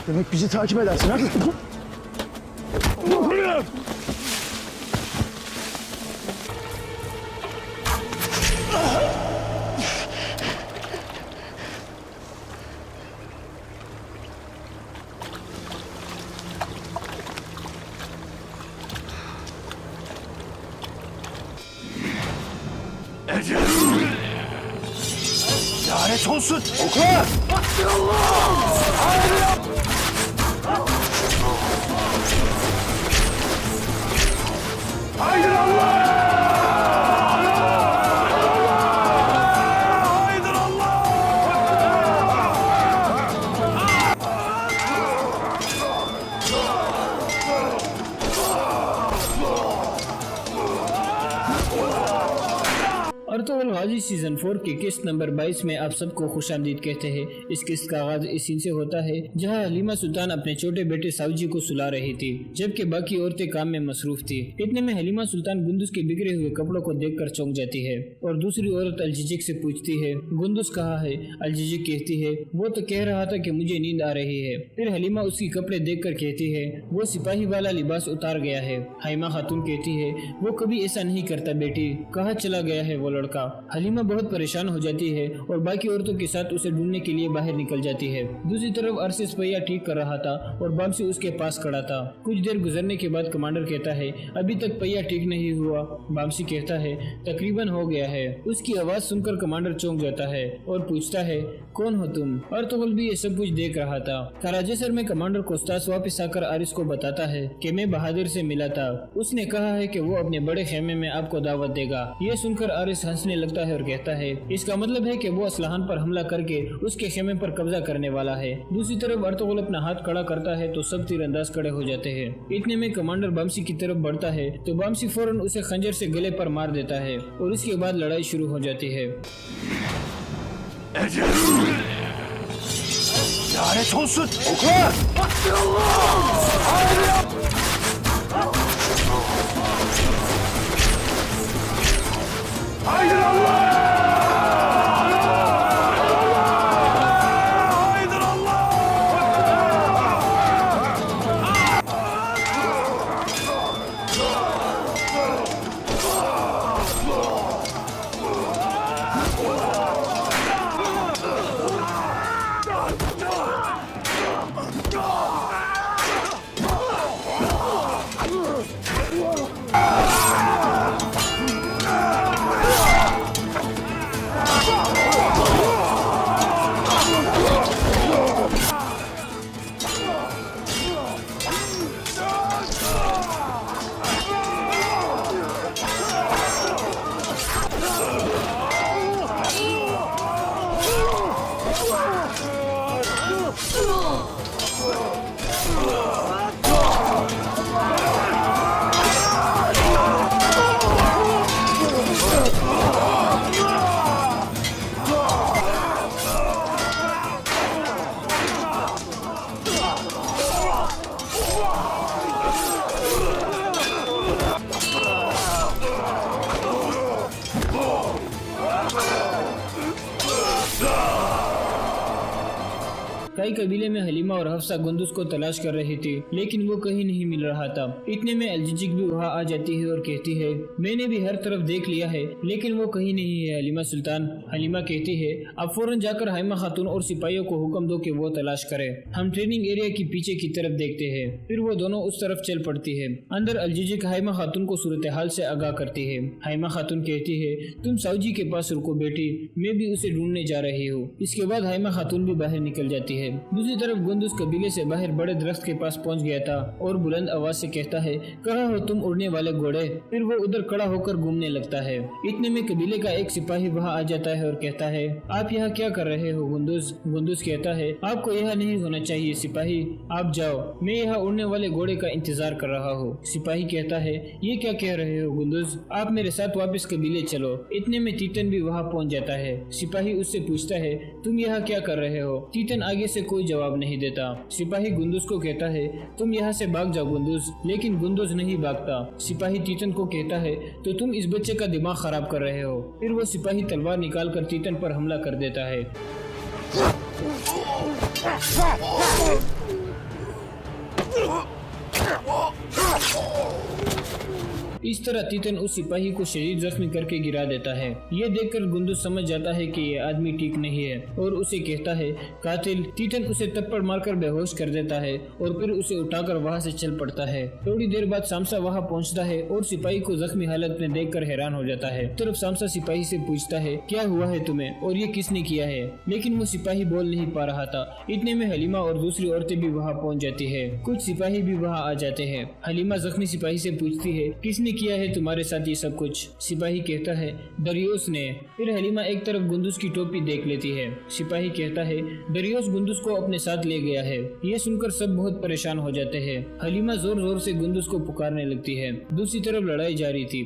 Demek bizi takip edersin ha? Lanet olsun! Okla! Haydi Allah! Haydi Allah! Ertugrul Ghazi season 4 के किस्त number 22 में आप सबको खुशामदीद कहते हैं। इस किस्त का आगाज इस सीन से होता है जहां हलीमा सुल्तान अपने छोटे बेटे साउजी को सुला रही थी, जबकि बाकी औरतें काम में मसरूफ थी। इतने में हलीमा सुल्तान गुंदुस के बिगड़े हुए कपड़ों को देखकर चौंक जाती है और दूसरी औरत अलजिजिक से पूछती है, गुंदुस कहाँ है? अलजिजिक कहती है, वो तो कह रहा था कि मुझे नींद आ रही है। फिर हलीमा उसकी कपड़े देखकर कहती है, वो सिपाही वाला लिबास उतार गया है। हाइमा खातून कहती है, वो कभी ऐसा नहीं करता बेटी, कहाँ चला गया है वो लड़का? हलीमा बहुत परेशान हो जाती है और बाकी औरतों के साथ उसे ढूंढने के लिए बाहर निकल जाती है। दूसरी तरफ अरसिस पहिया ठीक कर रहा था और बामसी उसके पास खड़ा था। कुछ देर गुजरने के बाद कमांडर कहता है, अभी तक पहिया ठीक नहीं हुआ। बामसी कहता है, तकरीबन हो गया है। उसकी आवाज सुनकर कमांडर चौंक जाता है और पूछता है, कौन हो तुम? अर्तुगरुल भी ये सब कुछ देख रहा था। कराजेसर में कमांडर कोस्तास वापस आकर आरिस को बताता है कि मैं बहादुर से मिला था, उसने कहा है कि वो अपने बड़े खेमे में आपको दावत देगा। ये सुनकर आरिस हंसने लगता है और कहता है, इसका मतलब है कि वो असलहान पर हमला करके उसके खेमे पर कब्जा करने वाला है। दूसरी तरफ अर्तुगरुल अपना हाथ खड़ा करता है तो सब तीरंदाज खड़े हो जाते हैं। इतने में कमांडर बामसी की तरफ बढ़ता है तो बामसी फौरन उसे खंजर से गले पर मार देता है और इसके बाद लड़ाई शुरू हो जाती है। Lanet olsun! Okla! Haydi Allah! Haydi Allah! कई कबीले में हलीमा और हफ्सा गुंदुस को तलाश कर रही थी, लेकिन वो कहीं नहीं मिल रहा था। इतने में अलजिजिक भी वहाँ आ जाती है और कहती है, मैंने भी हर तरफ देख लिया है लेकिन वो कहीं नहीं है हलीमा सुल्तान। हलीमा कहती है, अब फौरन जाकर हाइमा खातून और सिपाहियों को हुक्म दो कि वो तलाश करे। हम ट्रेनिंग एरिया की पीछे की तरफ देखते हैं। फिर वो दोनों उस तरफ चल पड़ती है। अंदर अलजिजिक हाइमा खातून को सूरत हाल से आगाह करती है। हाइमा खातून कहती है, तुम साउजी के पास रुको बेटी, मैं भी उसे ढूंढने जा रही हूँ। इसके बाद हाइमा खातून भी बाहर निकल जाती है। दूसरी तरफ गुंदुस कबीले से बाहर बड़े दरख्त के पास पहुंच गया था और बुलंद आवाज से कहता है, कहाँ हो तुम उड़ने वाले घोड़े? फिर वो उधर खड़ा होकर घूमने लगता है। इतने में कबीले का एक सिपाही वहाँ आ जाता है और कहता है, आप यहाँ क्या कर रहे हो गुंदुस? गुंदुस कहता है, आपको यहाँ नहीं होना चाहिए सिपाही, आप जाओ, मैं यहाँ उड़ने वाले घोड़े का इंतजार कर रहा हूँ। सिपाही कहता है, ये क्या कह रहे हो गुंदुस, आप मेरे साथ वापस कबीले चलो। इतने में तीतन भी वहाँ पहुँच जाता है। सिपाही उससे पूछता है, तुम यहाँ क्या कर रहे हो? तीतन आगे से कोई जवाब नहीं देता। सिपाही गुंदुज को कहता है, तुम यहाँ से भाग जाओ गुंदुज, लेकिन गुंदुज नहीं भागता। सिपाही तीतन को कहता है, तो तुम इस बच्चे का दिमाग खराब कर रहे हो। फिर वो सिपाही तलवार निकाल कर तीतन पर हमला कर देता है। इस तरह तीतन उस सिपाही को शदीद जख्मी करके गिरा देता है। ये देखकर गुंदुज समझ जाता है कि ये आदमी ठीक नहीं है और उसे कहता है कातिल। तीतन उसे थप्पड़ मारकर बेहोश कर देता है और फिर उसे उठाकर वहाँ से चल पड़ता है। थोड़ी देर बाद सामसा वहाँ पहुँचता है और सिपाही को जख्मी हालत में देखकर हैरान हो जाता है। तरफ सामसा सिपाही से पूछता है, क्या हुआ है तुम्हें और ये किसने किया है? लेकिन वो सिपाही बोल नहीं पा रहा था। इतने में हलीमा और दूसरी औरतें भी वहाँ पहुँच जाती है। कुछ सिपाही भी वहाँ आ जाते हैं। हलीमा जख्मी सिपाही से पूछती है, किसने किया है तुम्हारे साथ ये सब कुछ? सिपाही कहता है, दरियोस ने। फिर हलीमा एक तरफ गुंदुज की टोपी देख लेती है। सिपाही कहता है, दरियोस गुंदुज को अपने साथ ले गया है। ये सुनकर सब बहुत परेशान हो जाते हैं। हलीमा जोर जोर से गुंदुज को पुकारने लगती है। दूसरी तरफ लड़ाई जारी थी।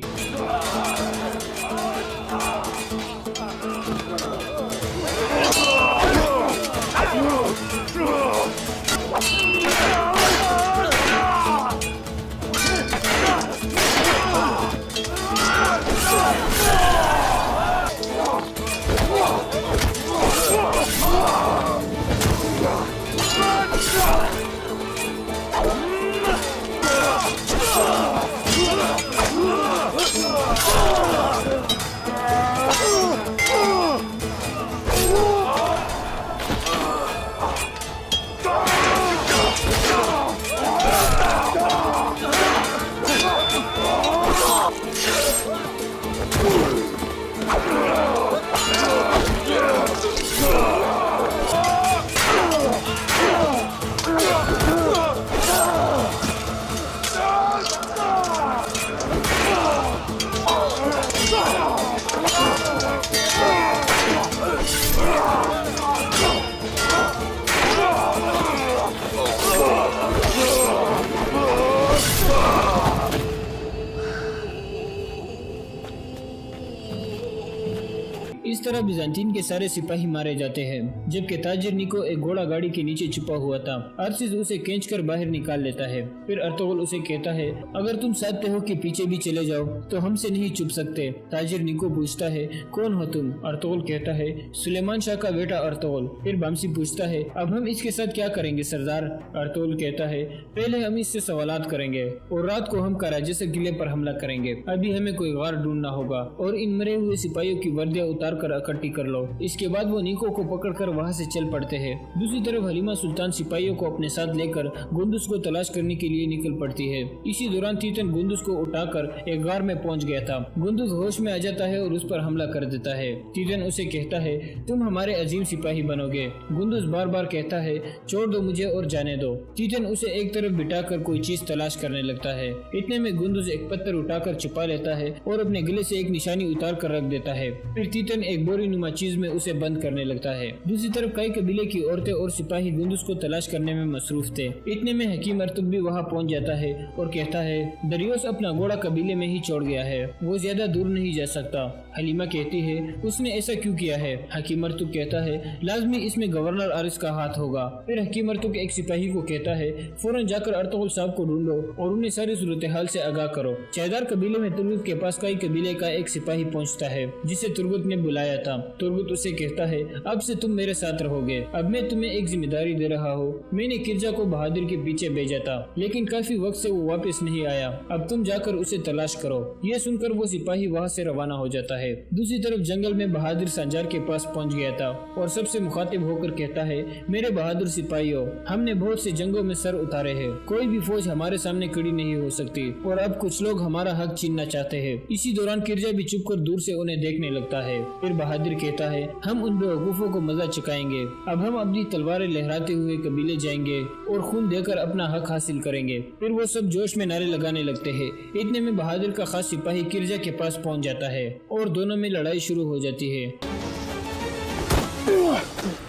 इस तरह बिजांतीन के सारे सिपाही मारे जाते हैं, जबकि ताजिर निको एक घोड़ा गाड़ी के नीचे छुपा हुआ था। अरसिज उसे खींचकर बाहर निकाल लेता है। फिर अर्तुगरुल उसे कहता है, अगर तुम चाहते हो कि पीछे भी चले जाओ तो हमसे नहीं छुप सकते। ताजिर निको पूछता है, कौन हो तुम? अर्तुगरुल कहता है, सुलेमान शाह का बेटा अर्तुगरुल। फिर बामसी पूछता है, अब हम इसके साथ क्या करेंगे सरदार? अर्तुगरुल कहता है, पहले हम इससे सवालात करेंगे और रात को हम कराजिस किले पर हमला करेंगे। अभी हमें कोई गार ढूंढना होगा और इन मरे हुए सिपाहियों की वर्दियां उतार कर इकट्ठी कर लो। इसके बाद वो निको को पकड़कर वहाँ से चल पड़ते हैं। दूसरी तरफ हलीमा सुल्तान सिपाहियों को अपने साथ लेकर गुंदुज को तलाश करने के लिए निकल पड़ती है। इसी दौरान तीतन गुंदुज को उठाकर एक गार में पहुँच गया था। गुंदुज होश में आ जाता है और उस पर हमला कर देता है। तीतन उसे कहता है, तुम हमारे अजीम सिपाही बनोगे। गुंदुज बार बार कहता है, छोड़ दो मुझे और जाने दो। तीतन उसे एक तरफ बिठाकर कोई चीज तलाश करने लगता है। इतने में गुंदुज एक पत्थर उठाकर छुपा लेता है और अपने गले से एक निशानी उतार कर रख देता है। फिर तीतन एक बोरी नुमा चीज में उसे बंद करने लगता है। दूसरी तरफ कई कबीले की औरतें और सिपाही गुंदुज को तलाश करने में मसरूफ थे। इतने में हकीम अर्तुग भी वहाँ पहुँच जाता है और कहता है, दरियोस अपना घोड़ा कबीले में ही छोड़ गया है, वो ज्यादा दूर नहीं जा सकता। हलीमा कहती है, उसने ऐसा क्यों किया है? हकीम अर्तुग कहता है, लाजमी इसमें गवर्नर आरिस का हाथ होगा। फिर हकीम अर्तुग एक सिपाही को कहता है, फौरन जाकर अर्तुगरुल साहब को ढूंढो और उन्हें सारी सूरत हाल से आगाह करो। चैदार कबीले में तुर्गुत के पास कई कबीले का एक सिपाही पहुंचता है जिसे तुर्गुत ने बुलाया था। तुर्गुत उसे कहता है, अब से तुम मेरे साथ रहोगे। अब मैं तुम्हें एक जिम्मेदारी दे रहा हूँ। मैंने किरजा को बहादुर के पीछे भेजा था, लेकिन काफी वक्त से वो वापस नहीं आया। अब तुम जाकर उसे तलाश करो। ये सुनकर वो सिपाही वहाँ से रवाना हो जाता है। दूसरी तरफ जंगल में बहादुर संजार के पास पहुँच गया था और सबसे मुखातिब होकर कहता है, मेरे बहादुर सिपाहियों, हमने बहुत से जंगों में सर उतारे हैं, कोई भी फौज हमारे सामने खड़ी नहीं हो सकती और अब कुछ लोग हमारा हक छीनना चाहते हैं। इसी दौरान किरजा भी चुप कर दूर से उन्हें देखने लगता है। फिर बहादुर कहता है, हम उन बेवकूफों को मजा चुकाएंगे। अब हम अपनी तलवारें लहराते हुए कबीले जाएंगे और खून देकर अपना हक हासिल करेंगे। फिर वो सब जोश में नारे लगाने लगते हैं। इतने में बहादुर का खास सिपाही किरजा के पास पहुंच जाता है और दोनों में लड़ाई शुरू हो जाती है।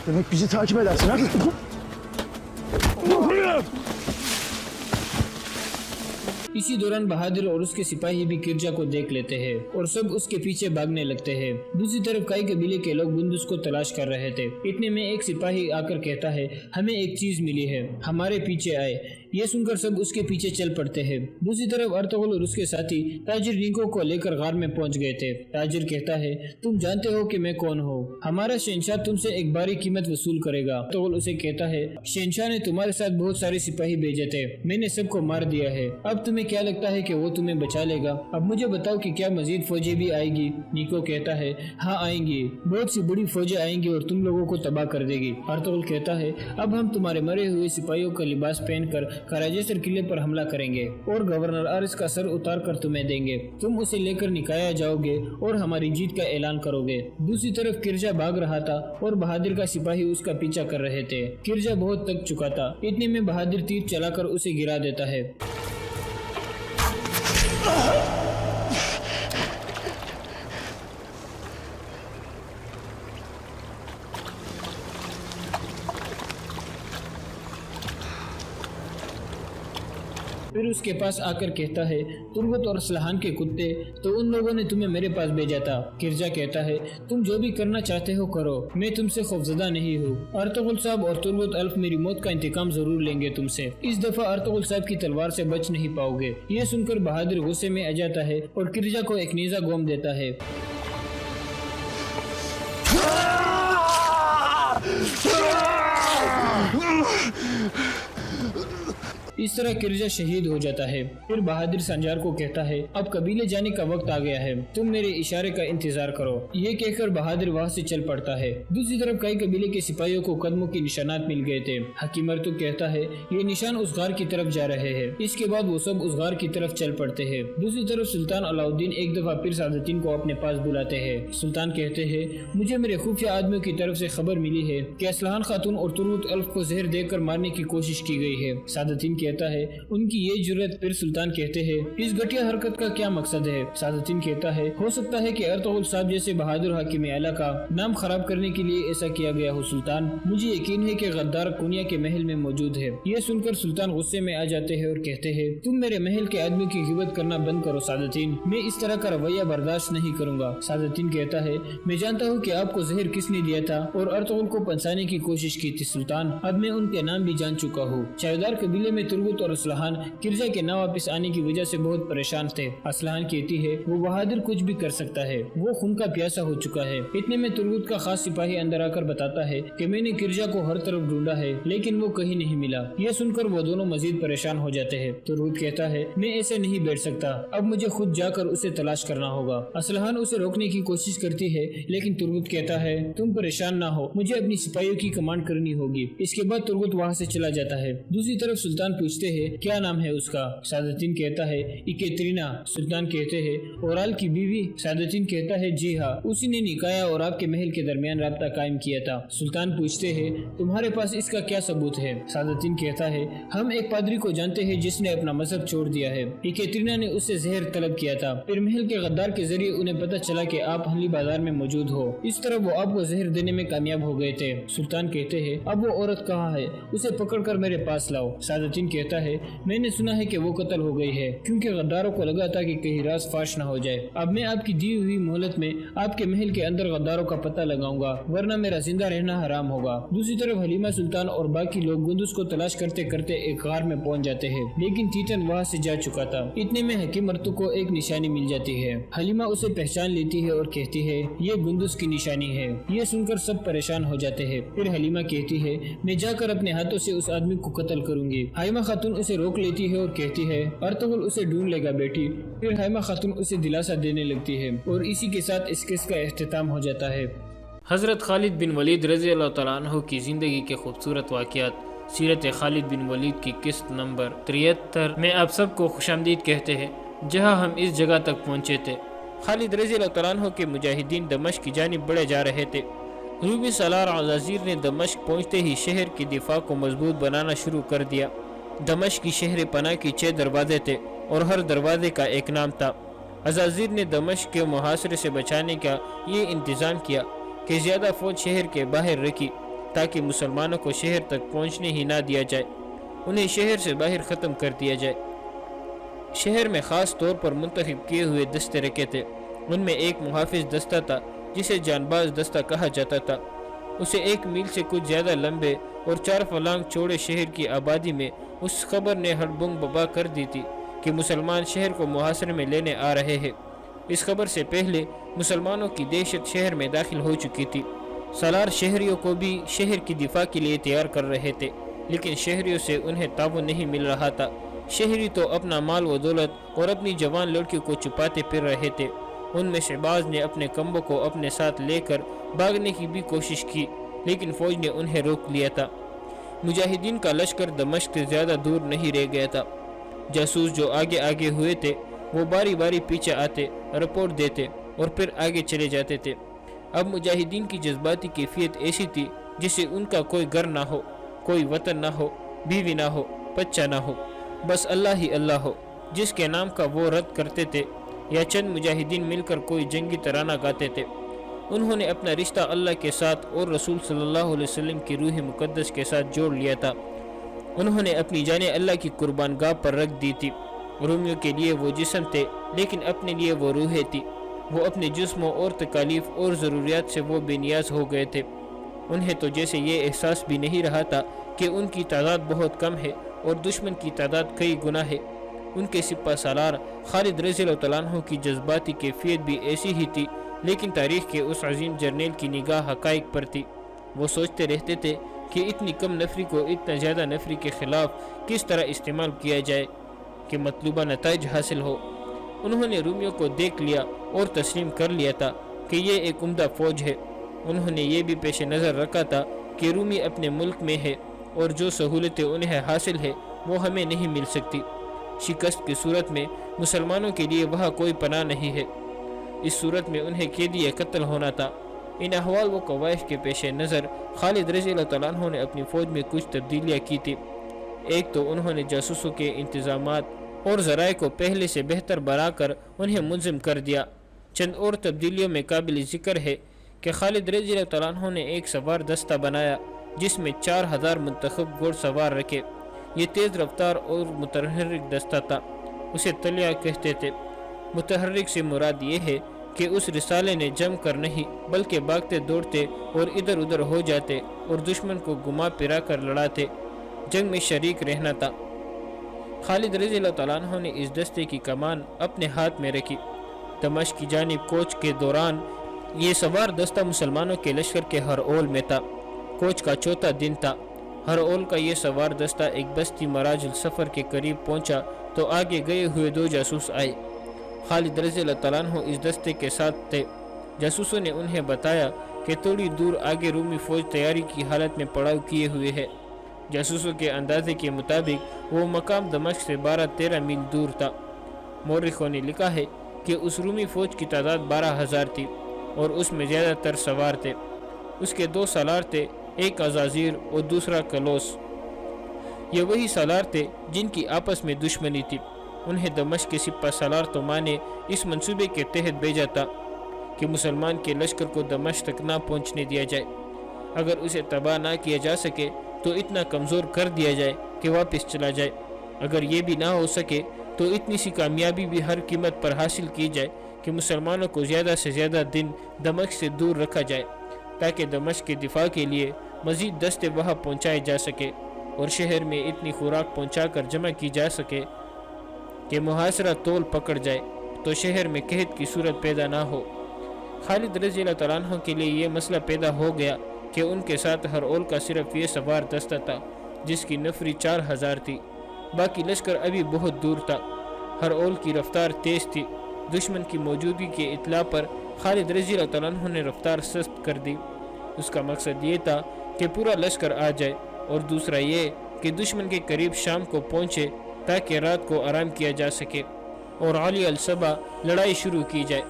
Demek bizi takip edersin ha? इसी दौरान बहादुर और उसके सिपाही भी किरजा को देख लेते हैं और सब उसके पीछे भागने लगते हैं। दूसरी तरफ कई कबीले के लोग गुंदुस को तलाश कर रहे थे। इतने में एक सिपाही आकर कहता है, हमें एक चीज मिली है, हमारे पीछे आए। ये सुनकर सब उसके पीछे चल पड़ते हैं। दूसरी तरफ अर्तुगरुल और उसके साथी ताजिर निको को लेकर गार में पहुंच गए थे। ताजिर कहता है, तुम जानते हो कि मैं कौन हूँ, हमारा शहंशाह तुमसे एक बारी कीमत वसूल करेगा। अर्तुगरुल उसे कहता है, शहंशाह ने तुम्हारे साथ बहुत सारे सिपाही भेजे थे, मैंने सबको मार दिया है, अब तुम्हें क्या लगता है कि वो तुम्हें बचा लेगा? अब मुझे बताओ कि क्या मजीद फौजें भी आएगी? निको कहता है, हाँ आएंगी, बहुत सी बड़ी फौजें आएंगी और तुम लोगों को तबाह कर देगी। अर्तुगरुल कहता है, अब हम तुम्हारे मरे हुए सिपाहियों का लिबास पहनकर कराजेसर किले पर हमला करेंगे और गवर्नर आरिस का सर उतार कर तुम्हें देंगे। तुम उसे लेकर निकाया जाओगे और हमारी जीत का ऐलान करोगे। दूसरी तरफ किरजा भाग रहा था और बहादुर का सिपाही उसका पीछा कर रहे थे। किरजा बहुत थक चुका था। इतने में बहादुर तीर चलाकर उसे गिरा देता है। फिर उसके पास आकर कहता है, तुर्गत और असलहान के कुत्ते, तो उन लोगों ने तुम्हें मेरे पास भेजा था। किरजा कहता है, तुम जो भी करना चाहते हो करो, मैं तुमसे खौफजदा नहीं हूँ। अर्तुगरुल साहब और तुर्गत अल्फ मेरी मौत का इंतकाम जरूर लेंगे तुमसे। इस दफा अर्तुगरुल साहब की तलवार से बच नहीं पाओगे। ये सुनकर बहादुर गुस्से में आ जाता है और किरजा को एक नेजा गोम देता है। इस तरह किरजा शहीद हो जाता है। फिर बहादुर संजार को कहता है, अब कबीले जाने का वक्त आ गया है, तुम मेरे इशारे का इंतजार करो। ये कहकर बहादुर वहाँ से चल पड़ता है। दूसरी तरफ कई कबीले के सिपाहियों को कदमों के निशानात मिल गए थे। हकीम अर्तुग कहता है, ये निशान उस गार की तरफ जा रहे हैं। इसके बाद वो सब उस गार की तरफ चल पड़ते हैं। दूसरी तरफ सुल्तान अलाउद्दीन एक दफा फिर सादतीन को अपने पास बुलाते हैं। सुल्तान कहते हैं, मुझे मेरे खुफिया आदमियों की तरफ से खबर मिली है कि असलहान खातून और तुर्गत अल्फ को जहर देकर मारने की कोशिश की गई है। सादतीन कहता है, उनकी ये जुर्रत? फिर सुल्तान कहते हैं, इस घटिया हरकत का क्या मकसद है? सादतीन कहता है, हो सकता है कि अर्तुगरुल साहब जैसे बहादुर हाकिम आला का नाम खराब करने के लिए ऐसा किया गया हो। सुल्तान, मुझे यकीन है कि गद्दार कुनिया के महल में मौजूद है। ये सुनकर सुल्तान गुस्से में आ जाते हैं और कहते हैं, तुम मेरे महल के आदमी की गिबत करना बंद करो सादतीन, मैं इस तरह का रवैया बर्दाश्त नहीं करूंगा। सादतीन कहता है, मैं जानता हूँ कि आपको जहर किसने दिया था और अर्तुगरुल को पंसाने की कोशिश की थी। सुल्तान, अब मैं उनके नाम भी जान चुका हूँ। चावेदार कबीले में तुर्गत और असलहान किरजा के ना वापस आने की वजह से बहुत परेशान थे। असलहान कहती है, वो बहादुर कुछ भी कर सकता है, वो खून का प्यासा हो चुका है। इतने में तुर्गत का खास सिपाही अंदर आकर बताता है कि मैंने किरजा को हर तरफ ढूंढा है लेकिन वो कहीं नहीं मिला। ये सुनकर वो दोनों मजीद परेशान हो जाते हैं। तुर्गत कहता है, मैं ऐसे नहीं बैठ सकता, अब मुझे खुद जाकर उसे तलाश करना होगा। असलहान उसे रोकने की कोशिश करती है लेकिन तुर्गत कहता है, तुम परेशान ना हो, मुझे अपनी सिपाहियों की कमांड करनी होगी। इसके बाद तुर्गत वहाँ से चला जाता है। दूसरी तरफ सुल्तान पूछते हैं, क्या नाम है उसका? सादतीन कहता है, इकेतरीना। सुल्तान कहते हैं, ओराल की बीवी? सादतीन कहता है, जी हाँ, उसी ने निकाया और आपके महल के दरमियान राब्ता कायम किया था। सुल्तान पूछते हैं, तुम्हारे पास इसका क्या सबूत है? सादतीन कहता है, हम एक पादरी को जानते हैं जिसने अपना मजहब छोड़ दिया है। इकेतरीना ने उससे जहर तलब किया था, फिर महल के गद्दार के जरिए उन्हें पता चला कि आप हली बाजार में मौजूद हो। इस तरह वो आपको जहर देने में कामयाब हो गए थे। सुल्तान कहते हैं, अब वो औरत कहाँ है? उसे पकड़कर मेरे पास लाओ। सादतीन कहता है, मैंने सुना है कि वो कत्ल हो गई है क्योंकि गद्दारों को लगा था कि कहीं राज फाश न हो जाए। अब मैं आपकी दी हुई मोहलत में आपके महल के अंदर गद्दारों का पता लगाऊंगा, वरना मेरा जिंदा रहना हराम होगा। दूसरी तरफ हलीमा सुल्तान और बाकी लोग गुंदुस को तलाश करते करते एक गार में पहुंच जाते हैं लेकिन तीतन वहाँ से जा चुका था। इतने में हकीम अर्तुग को एक निशानी मिल जाती है। हलीमा उसे पहचान लेती है और कहती है, ये गुंदुस की निशानी है। ये सुनकर सब परेशान हो जाते हैं। फिर हलीमा कहती है, मैं जाकर अपने हाथों से उस आदमी को कत्ल करूंगी। हाइमा खातून उसे रोक लेती है और कहती है, अर्तुगरुल उसे ढूंढ लेगा बेटी। फिर हाइमा खातून उसे दिलासा देने लगती है और इसी के साथ इस केस का इख्तिताम हो जाता है। हज़रत खालिद बिन वलीद रज़ी अल्लाह तआला अन्हु की ज़िंदगी के खूबसूरत वाक़यात सीरत खालिद बिन वलीद की किस्त नंबर 73 में आप सबको खुशामदीद कहते हैं, जहां हम इस जगह तक पहुंचे थे। खालिद रज़ी अल्लाह तआला अन्हु के मुजाहिदीन दमश्क की जानिब बढ़े जा रहे थे। रूबी सलार अज़ाज़ीर ने दमश्क पहुंचते ही शहर की दिफा को मजबूत बनाना शुरू कर दिया। दमश्क की शहर पनाह की 6 दरवाजे थे और हर दरवाजे का एक नाम था। अज़ाज़ीर ने दमश्क के मुहासरे से बचाने का ये इंतज़ाम किया कि ज़्यादा फ़ौज शहर के बाहर रखी ताकि मुसलमानों को शहर तक पहुंचने ही ना दिया जाए, उन्हें शहर से बाहर ख़त्म कर दिया जाए। شہر میں خاص طور پر منتخب کیے ہوئے دستے رکھے تھے۔ ان میں ایک محافظ دستہ تھا جسے جانباز دستہ کہا جاتا تھا۔ اسے 1 میل سے کچھ زیادہ لمبے اور 4 فلانگ چوڑے شہر کی آبادی میں اس خبر نے ہڑبنگ ببا کر دی تھی کہ مسلمان شہر کو محاصرے میں لینے آ رہے ہیں۔ اس خبر سے پہلے مسلمانوں کی دہشت شہر میں داخل ہو چکی تھی۔ سالار شہریوں کو بھی شہر کی دفاع کے لیے تیار کر رہے تھے، لیکن شہریوں سے انہیں تعاون نہیں مل رہا تھا۔ شہری تو اپنا مال و دولت اور اپنی جوان لڑکیوں کو چھپاتے پھر رہے تھے۔ ان میں سے بعض نے اپنے کمبوں کو اپنے ساتھ لے کر بھاگنے کی بھی کوشش کی، لیکن فوج نے انہیں روک لیا تھا۔ مجاہدین کا لشکر دمشق سے زیادہ دور نہیں رہ گیا تھا۔ جاسوس جو آگے آگے ہوئے تھے وہ باری باری پیچھے آتے، رپورٹ دیتے اور پھر آگے چلے جاتے تھے۔ اب مجاہدین کی جذباتی کیفیت ایسی تھی جسے ان کا کوئی گھر نہ ہو، کوئی وطن نہ ہو، بیوی نہ ہو، بچہ نہ ہو، بس اللہ ہی اللہ ہو، جس کے نام کا وہ رد کرتے تھے، یا چند مجاہدین مل کر کوئی جنگی ترانہ گاتے تھے۔ انہوں نے اپنا رشتہ اللہ کے ساتھ اور رسول صلی اللہ علیہ وسلم کی روح مقدس کے ساتھ جوڑ لیا تھا۔ انہوں نے اپنی جانیں اللہ کی قربان گاہ پر رکھ دی تھی۔ رومیوں کے لیے وہ جسم تھے، لیکن اپنے لیے وہ روحیں تھی۔ وہ اپنے جسموں اور تکالیف اور ضروریات سے وہ بے نیاز ہو گئے تھے۔ انہیں تو جیسے یہ احساس بھی نہیں رہا تھا کہ ان کی تعداد بہت کم ہے اور دشمن کی تعداد کئی گنا ہے۔ ان کے سپہ سالار خالد رضی اللہ عنہ کی جذباتی کیفیت بھی ایسی ہی تھی، لیکن تاریخ کے اس عظیم جرنیل کی نگاہ حقائق پر تھی۔ وہ سوچتے رہتے تھے کہ اتنی کم نفری کو اتنا زیادہ نفری کے خلاف کس طرح استعمال کیا جائے کہ مطلوبہ نتائج حاصل ہو۔ انہوں نے رومیوں کو دیکھ لیا اور تسلیم کر لیا تھا کہ یہ ایک عمدہ فوج ہے۔ انہوں نے یہ بھی پیش نظر رکھا تھا کہ رومی اپنے ملک میں ہے اور جو سہولتیں انہیں حاصل ہے وہ ہمیں نہیں مل سکتی۔ شکست کی صورت میں مسلمانوں کے لیے وہاں کوئی پناہ نہیں ہے۔ اس صورت میں انہیں قیدی قتل ہونا تھا۔ ان احوال و قوائف کے پیش نظر خالد رضی اللہ عنہ نے اپنی فوج میں کچھ تبدیلیاں کی تھی۔ ایک تو انہوں نے جاسوسوں کے انتظامات اور ذرائع کو پہلے سے بہتر بنا کر انہیں منظم کر دیا۔ چند اور تبدیلیوں میں قابل ذکر ہے کہ خالد رضی اللہ عنہ نے ایک سوار دستہ بنایا جس میں 4000 منتخب گھوڑ سوار رکھے۔ یہ تیز رفتار اور متحرک دستہ تھا۔ اسے تلیہ کہتے تھے۔ متحرک سے مراد یہ ہے کہ اس رسالے نے جم کر نہیں بلکہ بھاگتے دوڑتے اور ادھر ادھر ہو جاتے اور دشمن کو گما پھرا کر لڑاتے، جنگ میں شریک رہنا تھا۔ خالد رضی اللہ عنہ نے اس دستے کی کمان اپنے ہاتھ میں رکھی۔ دمشق کی جانب کوچ کے دوران یہ سوار دستہ مسلمانوں کے لشکر کے ہرعول میں تھا۔ کوچ کا چوتھا دن تھا۔ ہرعول کا یہ سوار دستہ ایک بستی مراج السفر کے قریب پہنچا تو آگے گئے ہوئے 2 جاسوس آئے۔ خالد رضی اللہ عنہ اس دستے کے ساتھ تھے۔ جاسوسوں نے انہیں بتایا کہ تھوڑی دور آگے رومی فوج تیاری کی حالت میں پڑاؤ کیے ہوئے ہے۔ جاسوسوں کے اندازے کے مطابق وہ مقام دمشق سے 12-13 میل دور تھا۔ مورخوں نے لکھا ہے کہ اس رومی فوج کی تعداد 12,000 تھی اور اس میں زیادہ تر سوار تھے۔ اس کے 2 سالار تھے، ایک عزازیر اور دوسرا کلوس۔ یہ وہی سالار تھے جن کی آپس میں دشمنی تھی۔ انہیں دمشق کے سپہ سالار توما نے اس منصوبے کے تحت بھیجا تھا کہ مسلمان کے لشکر کو دمشق تک نہ پہنچنے دیا جائے۔ اگر اسے تباہ نہ کیا جا سکے تو اتنا کمزور کر دیا جائے کہ واپس چلا جائے۔ اگر یہ بھی نہ ہو سکے تو اتنی سی کامیابی بھی ہر قیمت پر حاصل کی جائے کہ مسلمانوں کو زیادہ سے زیادہ دن دمشق سے دور رکھا جائے تاکہ دمشق کے دفاع کے لیے مزید دستے وہاں پہنچائے جا سکے اور شہر میں اتنی خوراک پہنچا کر جمع کی جا سکے کہ محاصرہ طول پکڑ جائے تو شہر میں قحط کی صورت پیدا نہ ہو۔ خالد رضی اللہ عنہ کے لیے یہ مسئلہ پیدا ہو گیا کہ ان کے ساتھ ہرعول کا صرف یہ سوار دستہ تھا جس کی نفری 4000 تھی۔ باقی لشکر ابھی بہت دور تھا۔ ہرعول کی رفتار تیز تھی۔ دشمن کی موجودگی کے اطلاع پر خالد رضی اللہ عنہ نے رفتار سست کر دی۔ اس کا مقصد یہ تھا کہ پورا لشکر آ جائے اور دوسرا یہ کہ دشمن کے قریب شام کو پہنچے تاکہ رات کو آرام کیا جا سکے اور علی الصبح لڑائی شروع کی جائے۔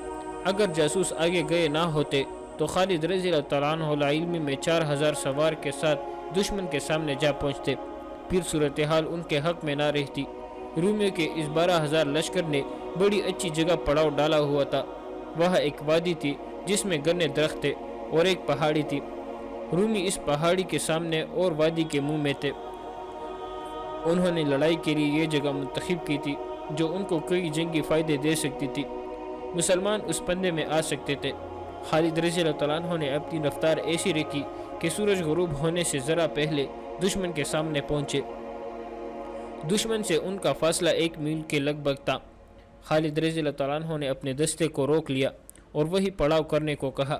اگر جاسوس آگے گئے نہ ہوتے تو خالد رضی اللہ عنہ علمی میں 4000 سوار کے ساتھ دشمن کے سامنے جا پہنچتے، پھر صورتحال ان کے حق میں نہ رہتی۔ رومیوں کے اس 12,000 لشکر نے بڑی اچھی جگہ پڑاؤ ڈالا ہوا تھا۔ وہاں ایک وادی تھی جس میں گنے درخت تھے اور ایک پہاڑی تھی۔ رومی اس پہاڑی کے سامنے اور وادی کے منہ میں تھے۔ انہوں نے لڑائی کے لیے یہ جگہ منتخب کی تھی جو ان کو کئی جنگی فائدے دے سکتی تھی۔ مسلمان اس پندے میں آ سکتے تھے۔ خالد رضی اللہ تعالیٰ عنہ نے اپنی رفتار ایسی رکھی کہ سورج غروب ہونے سے ذرا پہلے دشمن کے سامنے پہنچے۔ دشمن سے ان کا فاصلہ 1 میل کے لگ بھگ تھا۔ خالد رضی اللہ تعالیٰ عنہ نے اپنے دستے کو روک لیا اور وہی پڑاؤ کرنے کو کہا۔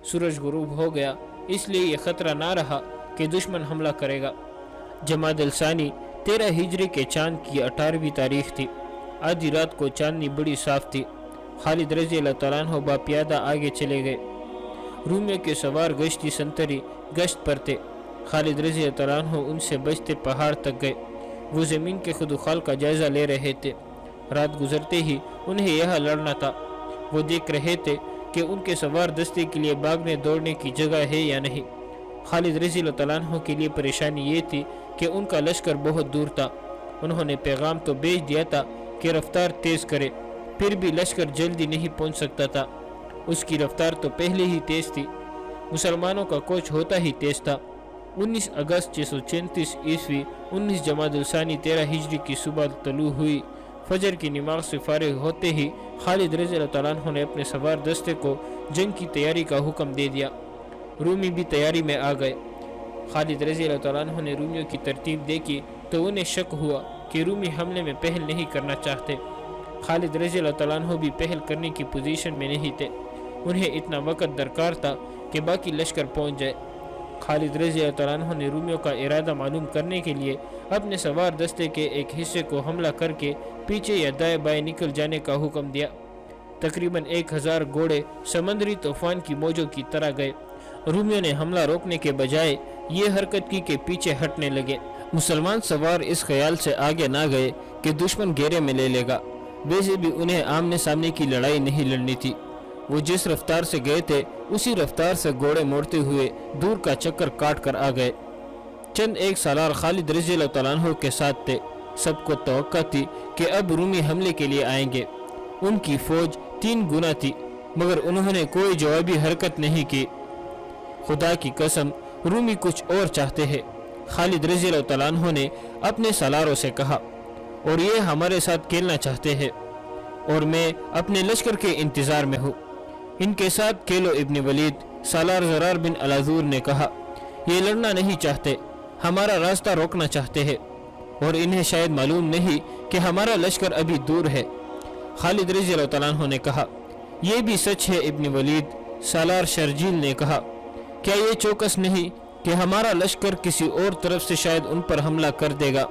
سورج غروب ہو گیا، اس لیے یہ خطرہ نہ رہا کہ دشمن حملہ کرے گا۔ جمادی الثانی 13 ہجری کے چاند کی 18ویں تاریخ تھی۔ آدھی رات کو چاندنی بڑی صاف تھی۔ خالد رضی اللہ تعالیٰ عنہ با پیادہ آگے چلے گئے۔ رومیوں کے سوار گشتی سنتری گشت پر تھے۔ خالد رضی اللہ تعالیٰ عنہ ان سے بچتے پہاڑ تک گئے۔ وہ زمین کے خدوخال کا جائزہ لے رہے تھے۔ رات گزرتے ہی انہیں یہاں لڑنا تھا۔ وہ دیکھ رہے تھے کہ ان کے سوار دستے کے لیے باغنے دوڑنے کی جگہ ہے یا نہیں۔ خالد رضی اللہ تعالیٰ عنہ کے لیے پریشانی یہ تھی کہ ان کا لشکر بہت دور تھا۔ انہوں نے پیغام تو بھیج دیا تھا کہ رفتار تیز کرے، پھر بھی لشکر جلدی نہیں پہنچ سکتا تھا۔ اس کی رفتار تو پہلے ہی تیز تھی۔ مسلمانوں کا کوچ ہوتا ہی تیز تھا۔ 19 اگست 634 عیسوی 19 جمادی الثانی 13 ہجری کی صبح طلوع ہوئی۔ فجر کی نماز سے فارغ ہوتے ہی خالد رضی اللہ تعالیٰ عنہ نے اپنے سوار دستے کو جنگ کی تیاری کا حکم دے دیا۔ رومی بھی تیاری میں آ گئے۔ خالد رضی اللہ تعالیٰ عنہ نے رومیوں کی ترتیب دیکھی تو انہیں شک ہوا کہ رومی حملے میں پہل نہیں کرنا چاہتے۔ خالد رضی اللہ تعالیٰ عنہ بھی پہل کرنے کی پوزیشن میں نہیں تھے۔ انہیں اتنا وقت درکار تھا کہ باقی لشکر پہنچ جائے۔ خالد رضی اللہ تعالیٰ عنہ نے رومیوں کا ارادہ معلوم کرنے کے لیے اپنے سوار دستے کے ایک حصے کو حملہ کر کے پیچھے یا دائیں بائیں نکل جانے کا حکم دیا۔ تقریباً 1000 گھوڑے سمندری طوفان کی موجوں کی طرح گئے۔ رومیوں نے حملہ روکنے کے بجائے یہ حرکت کی کہ پیچھے ہٹنے لگے۔ مسلمان سوار اس خیال سے آگے نہ گئے کہ دشمن گھیرے میں لے لے گا۔ ویسے بھی انہیں آمنے سامنے کی لڑائی نہیں لڑنی تھی۔ وہ جس رفتار سے گئے تھے اسی رفتار سے گھوڑے موڑتے ہوئے دور کا چکر کاٹ کر آ گئے۔ چند ایک سالار خالد رضی اللہ تعالیٰ عنہ کے ساتھ تھے۔ سب کو توقع تھی کہ اب رومی حملے کے لیے آئیں گے۔ ان کی فوج 3 گنا تھی مگر انہوں نے کوئی جوابی حرکت نہیں کی۔ خدا کی قسم رومی کچھ اور چاہتے ہیں، خالد رضی اللہ تعالیٰ عنہ نے اپنے سالاروں سے کہا، اور یہ ہمارے ساتھ کھیلنا چاہتے ہیں اور میں اپنے لشکر کے انتظار میں ہوں۔ ان کے ساتھ کھیلو۔ ابن ولید سالار زرار بن الازور نے کہا، یہ لڑنا نہیں چاہتے، ہمارا راستہ روکنا چاہتے ہیں اور انہیں شاید معلوم نہیں کہ ہمارا لشکر ابھی دور ہے۔ خالد رضی اللہ تعالیٰ عنہ نے کہا، یہ بھی سچ ہے ابن ولید۔ سالار شرجیل نے کہا، کیا یہ چوکس نہیں کہ ہمارا لشکر کسی اور طرف سے شاید ان پر حملہ کر دے گا؟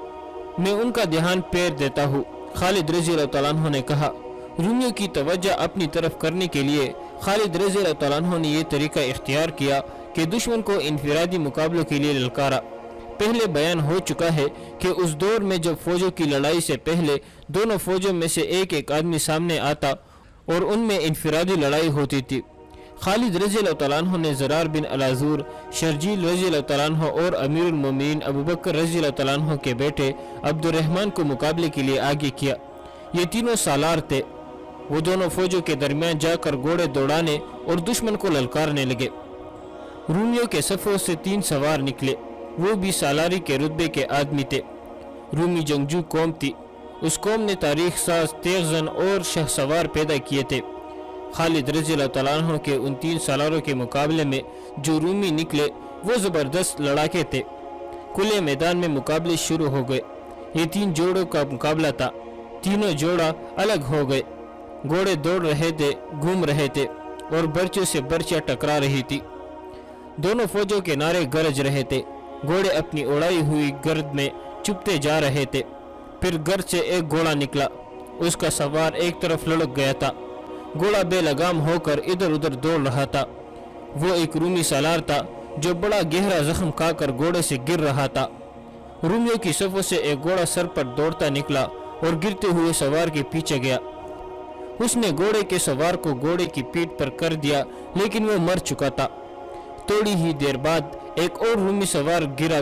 میں ان کا دھیان پھیر دیتا ہوں۔ خالد رضی اللہ تعالیٰ عنہ نے کہا۔ رومیوں کی توجہ اپنی طرف کرنے کے لیے خالد رضی اللہ تعالیٰ عنہ نے یہ طریقہ اختیار کیا کہ دشمن کو انفرادی مقابلوں کے لیے للکارا۔ پہلے بیان ہو چکا ہے کہ اس دور میں جب فوجوں کی لڑائی سے پہلے دونوں فوجوں میں سے ایک آدمی سامنے آتا اور ان میں انفرادی لڑائی ہوتی تھی۔ خالد رضی اللہ تعالیٰ عنہ نے زرار بن الازور، شرجیل رضی اللہ تعالیٰ عنہ اور امیر المومنین ابوبکر رضی اللہ تعالیٰ عنہ کے بیٹے عبد الرحمن کو مقابلے کے لیے آگے کیا۔ یہ تینوں سالار تھے۔ وہ دونوں فوجوں کے درمیان جا کر گھوڑے دوڑانے اور دشمن کو للکارنے لگے۔ رومیوں کے صفوں سے 3 سوار نکلے، وہ بھی سالاری کے رتبے کے آدمی تھے۔ رومی جنگجو قوم تھی۔ اس قوم نے تاریخ ساز، تیغ زن اور شہ سوار پیدا کیے تھے۔ خالد رضی اللہ تعالیٰ عنہ کے ان 3 سالاروں کے مقابلے میں جو رومی نکلے وہ زبردست لڑاکے تھے۔ کھلے میدان میں مقابلے شروع ہو گئے۔ یہ 3 جوڑوں کا مقابلہ تھا۔ تینوں جوڑا الگ ہو گئے۔ گھوڑے دوڑ رہے تھے، گھوم رہے تھے اور برچوں سے برچیاں ٹکرا رہی تھی۔ دونوں فوجوں کے نعرے گرج رہے تھے۔ گھوڑے اپنی اڑائی ہوئی گرد میں چپتے جا رہے تھے۔ پھر گرد سے ایک گھوڑا نکلا، اس کا سوار ایک طرف لڑک گیا تھا۔ گھوڑا بے لگام ہو کر ادھر ادھر دوڑ رہا تھا۔ وہ ایک رومی سالار تھا جو بڑا گہرا زخم کھا کر گھوڑے سے گر رہا تھا۔ رومیوں کی صفوں سے ایک گھوڑا سر پر دوڑتا نکلا اور گرتے ہوئے سوار کے پیچھے گیا۔ اس نے گھوڑے کے سوار کو گھوڑے کی پیٹھ پر کر دیا لیکن وہ مر چکا تھا۔ تھوڑی ہی دیر بعد ایک اور رومی سوار گرا،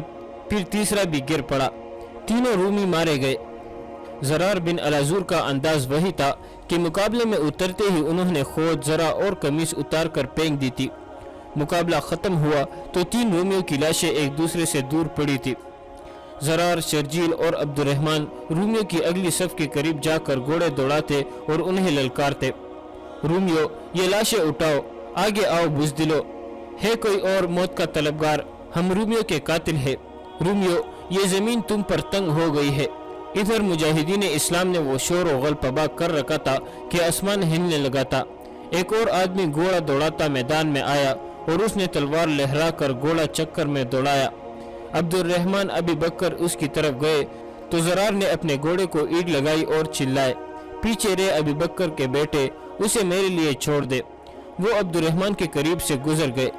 پھر تیسرا بھی گر پڑا۔ تینوں رومی مارے گئے۔ زرار بن الازور کا انداز وہی تھا کہ مقابلے میں اترتے ہی انہوں نے خود، ذرا اور قمیص اتار کر پھینک دی تھی۔ مقابلہ ختم ہوا تو 3 رومیوں کی لاشیں ایک دوسرے سے دور پڑی تھی۔ زرار، شرجیل اور عبد الرحمن رومیوں کی اگلی صف کے قریب جا کر گھوڑے دوڑاتے اور انہیں للکارتے، رومیو یہ لاشیں اٹھاؤ، آگے آؤ بزدلو، ہے کوئی اور موت کا طلبگار، ہم رومیوں کے قاتل ہے، رومیو یہ زمین تم پر تنگ ہو گئی ہے۔ ادھر مجاہدین اسلام نے وہ شور و غلبہ کر رکھا تھا کہ آسمان ہلنے لگا تھا۔ ایک اور آدمی گھوڑا دوڑاتا میدان میں آیا اور اس نے تلوار لہرا کر گھوڑا چکر میں دوڑایا۔ عبد الرحمن ابی بکر اس کی طرف گئے تو زرار نے اپنے گھوڑے کو اینٹ لگائی اور چلائے، پیچھے رے ابی بکر کے بیٹے، اسے میرے لیے چھوڑ دے۔ وہ عبد الرحمن کے قریب سے گزر گئے۔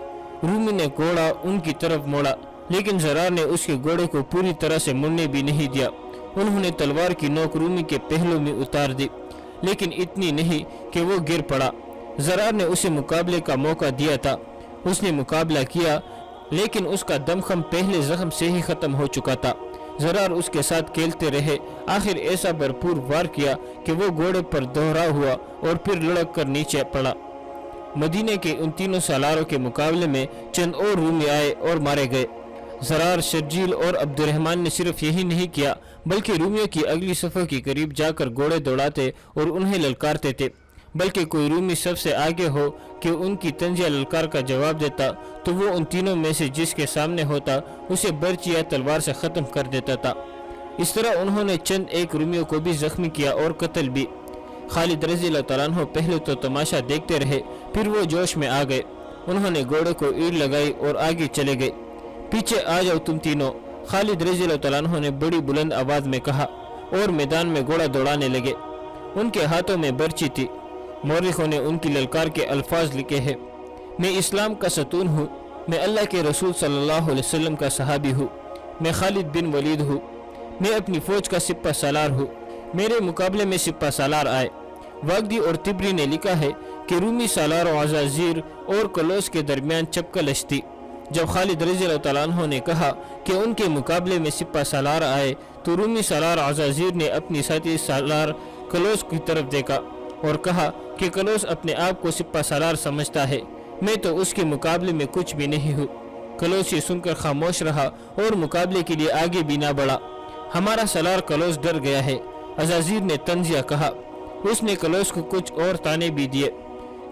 رومی نے گھوڑا ان کی طرف موڑا، لیکن زرار نے اس کے گھوڑے کو پوری طرح سے مڑنے بھی نہیں دیا۔ انہوں نے تلوار کی نوک رومی کے پہلو میں اتار دی، لیکن اتنی نہیں کہ وہ گر پڑا۔ زرار نے اسے مقابلے کا موقع دیا تھا، اس نے مقابلہ کیا، لیکن اس کا دمخم پہلے زخم سے ہی ختم ہو چکا تھا۔ زرار اس کے ساتھ کھیلتے رہے، آخر ایسا بھرپور وار کیا کہ وہ گھوڑے پر دوہرا ہوا اور پھر لڑک کر نیچے پڑا۔ مدینے کے ان تینوں سالاروں کے مقابلے میں چند اور رومی آئے اور مارے گئے۔ زرار، شرجیل اور عبد الرحمن نے صرف یہی نہیں کیا بلکہ رومیوں کی اگلی صفوں کے قریب جا کر گھوڑے دوڑاتے اور انہیں للکارتے تھے، بلکہ کوئی رومی سب سے آگے ہو کہ ان کی طنزیہ للکار کا جواب دیتا تو وہ ان تینوں میں سے جس کے سامنے ہوتا اسے برچ یا تلوار سے ختم کر دیتا تھا۔ اس طرح انہوں نے چند ایک رومیوں کو بھی زخمی کیا اور قتل بھی۔ خالد رضی اللہ تعالیٰ عنہ پہلے تو تماشا دیکھتے رہے، پھر وہ جوش میں آ گئے، انہوں نے گھوڑے کو اینٹ لگائی اور آگے چلے گئے۔ پیچھے آ جاؤ تم تینوں، خالد رضی اللہ تعالیٰ عنہ نے بڑی بلند آواز میں کہا، اور میدان میں گھوڑا دوڑانے لگے۔ ان کے ہاتھوں میں برچی تھی۔ مورخوں نے ان کی للکار کے الفاظ لکھے ہیں، میں اسلام کا ستون ہوں، میں اللہ کے رسول صلی اللہ علیہ وسلم کا صحابی ہوں، میں خالد بن ولید ہوں، میں اپنی فوج کا سپہ سالار ہوں، میرے مقابلے میں سپہ سالار آئے۔ واگدی اور تبری نے لکھا ہے کہ رومی سالار عزازیر اور کلوس کے درمیان چپکلش تھی۔ جب خالد رضی اللہ تعالیٰ عنہ نے کہا کہ ان کے مقابلے میں سپہ سالار آئے تو رومی سالار عزازیر نے اپنی ساتھی سالار کلوس کی طرف دیکھا اور کہا کہ کلوس اپنے آپ کو سپہ سالار سمجھتا ہے، میں تو اس کے مقابلے میں کچھ بھی نہیں ہوں۔ کلوس یہ سن کر خاموش رہا اور مقابلے کے لیے آگے بھی نہ بڑھا۔ ہمارا سالار کلوس ڈر گیا ہے، عزازیر نے طنزیہ کہا۔ اس نے کلوس کو کچھ اور تانے بھی دیے۔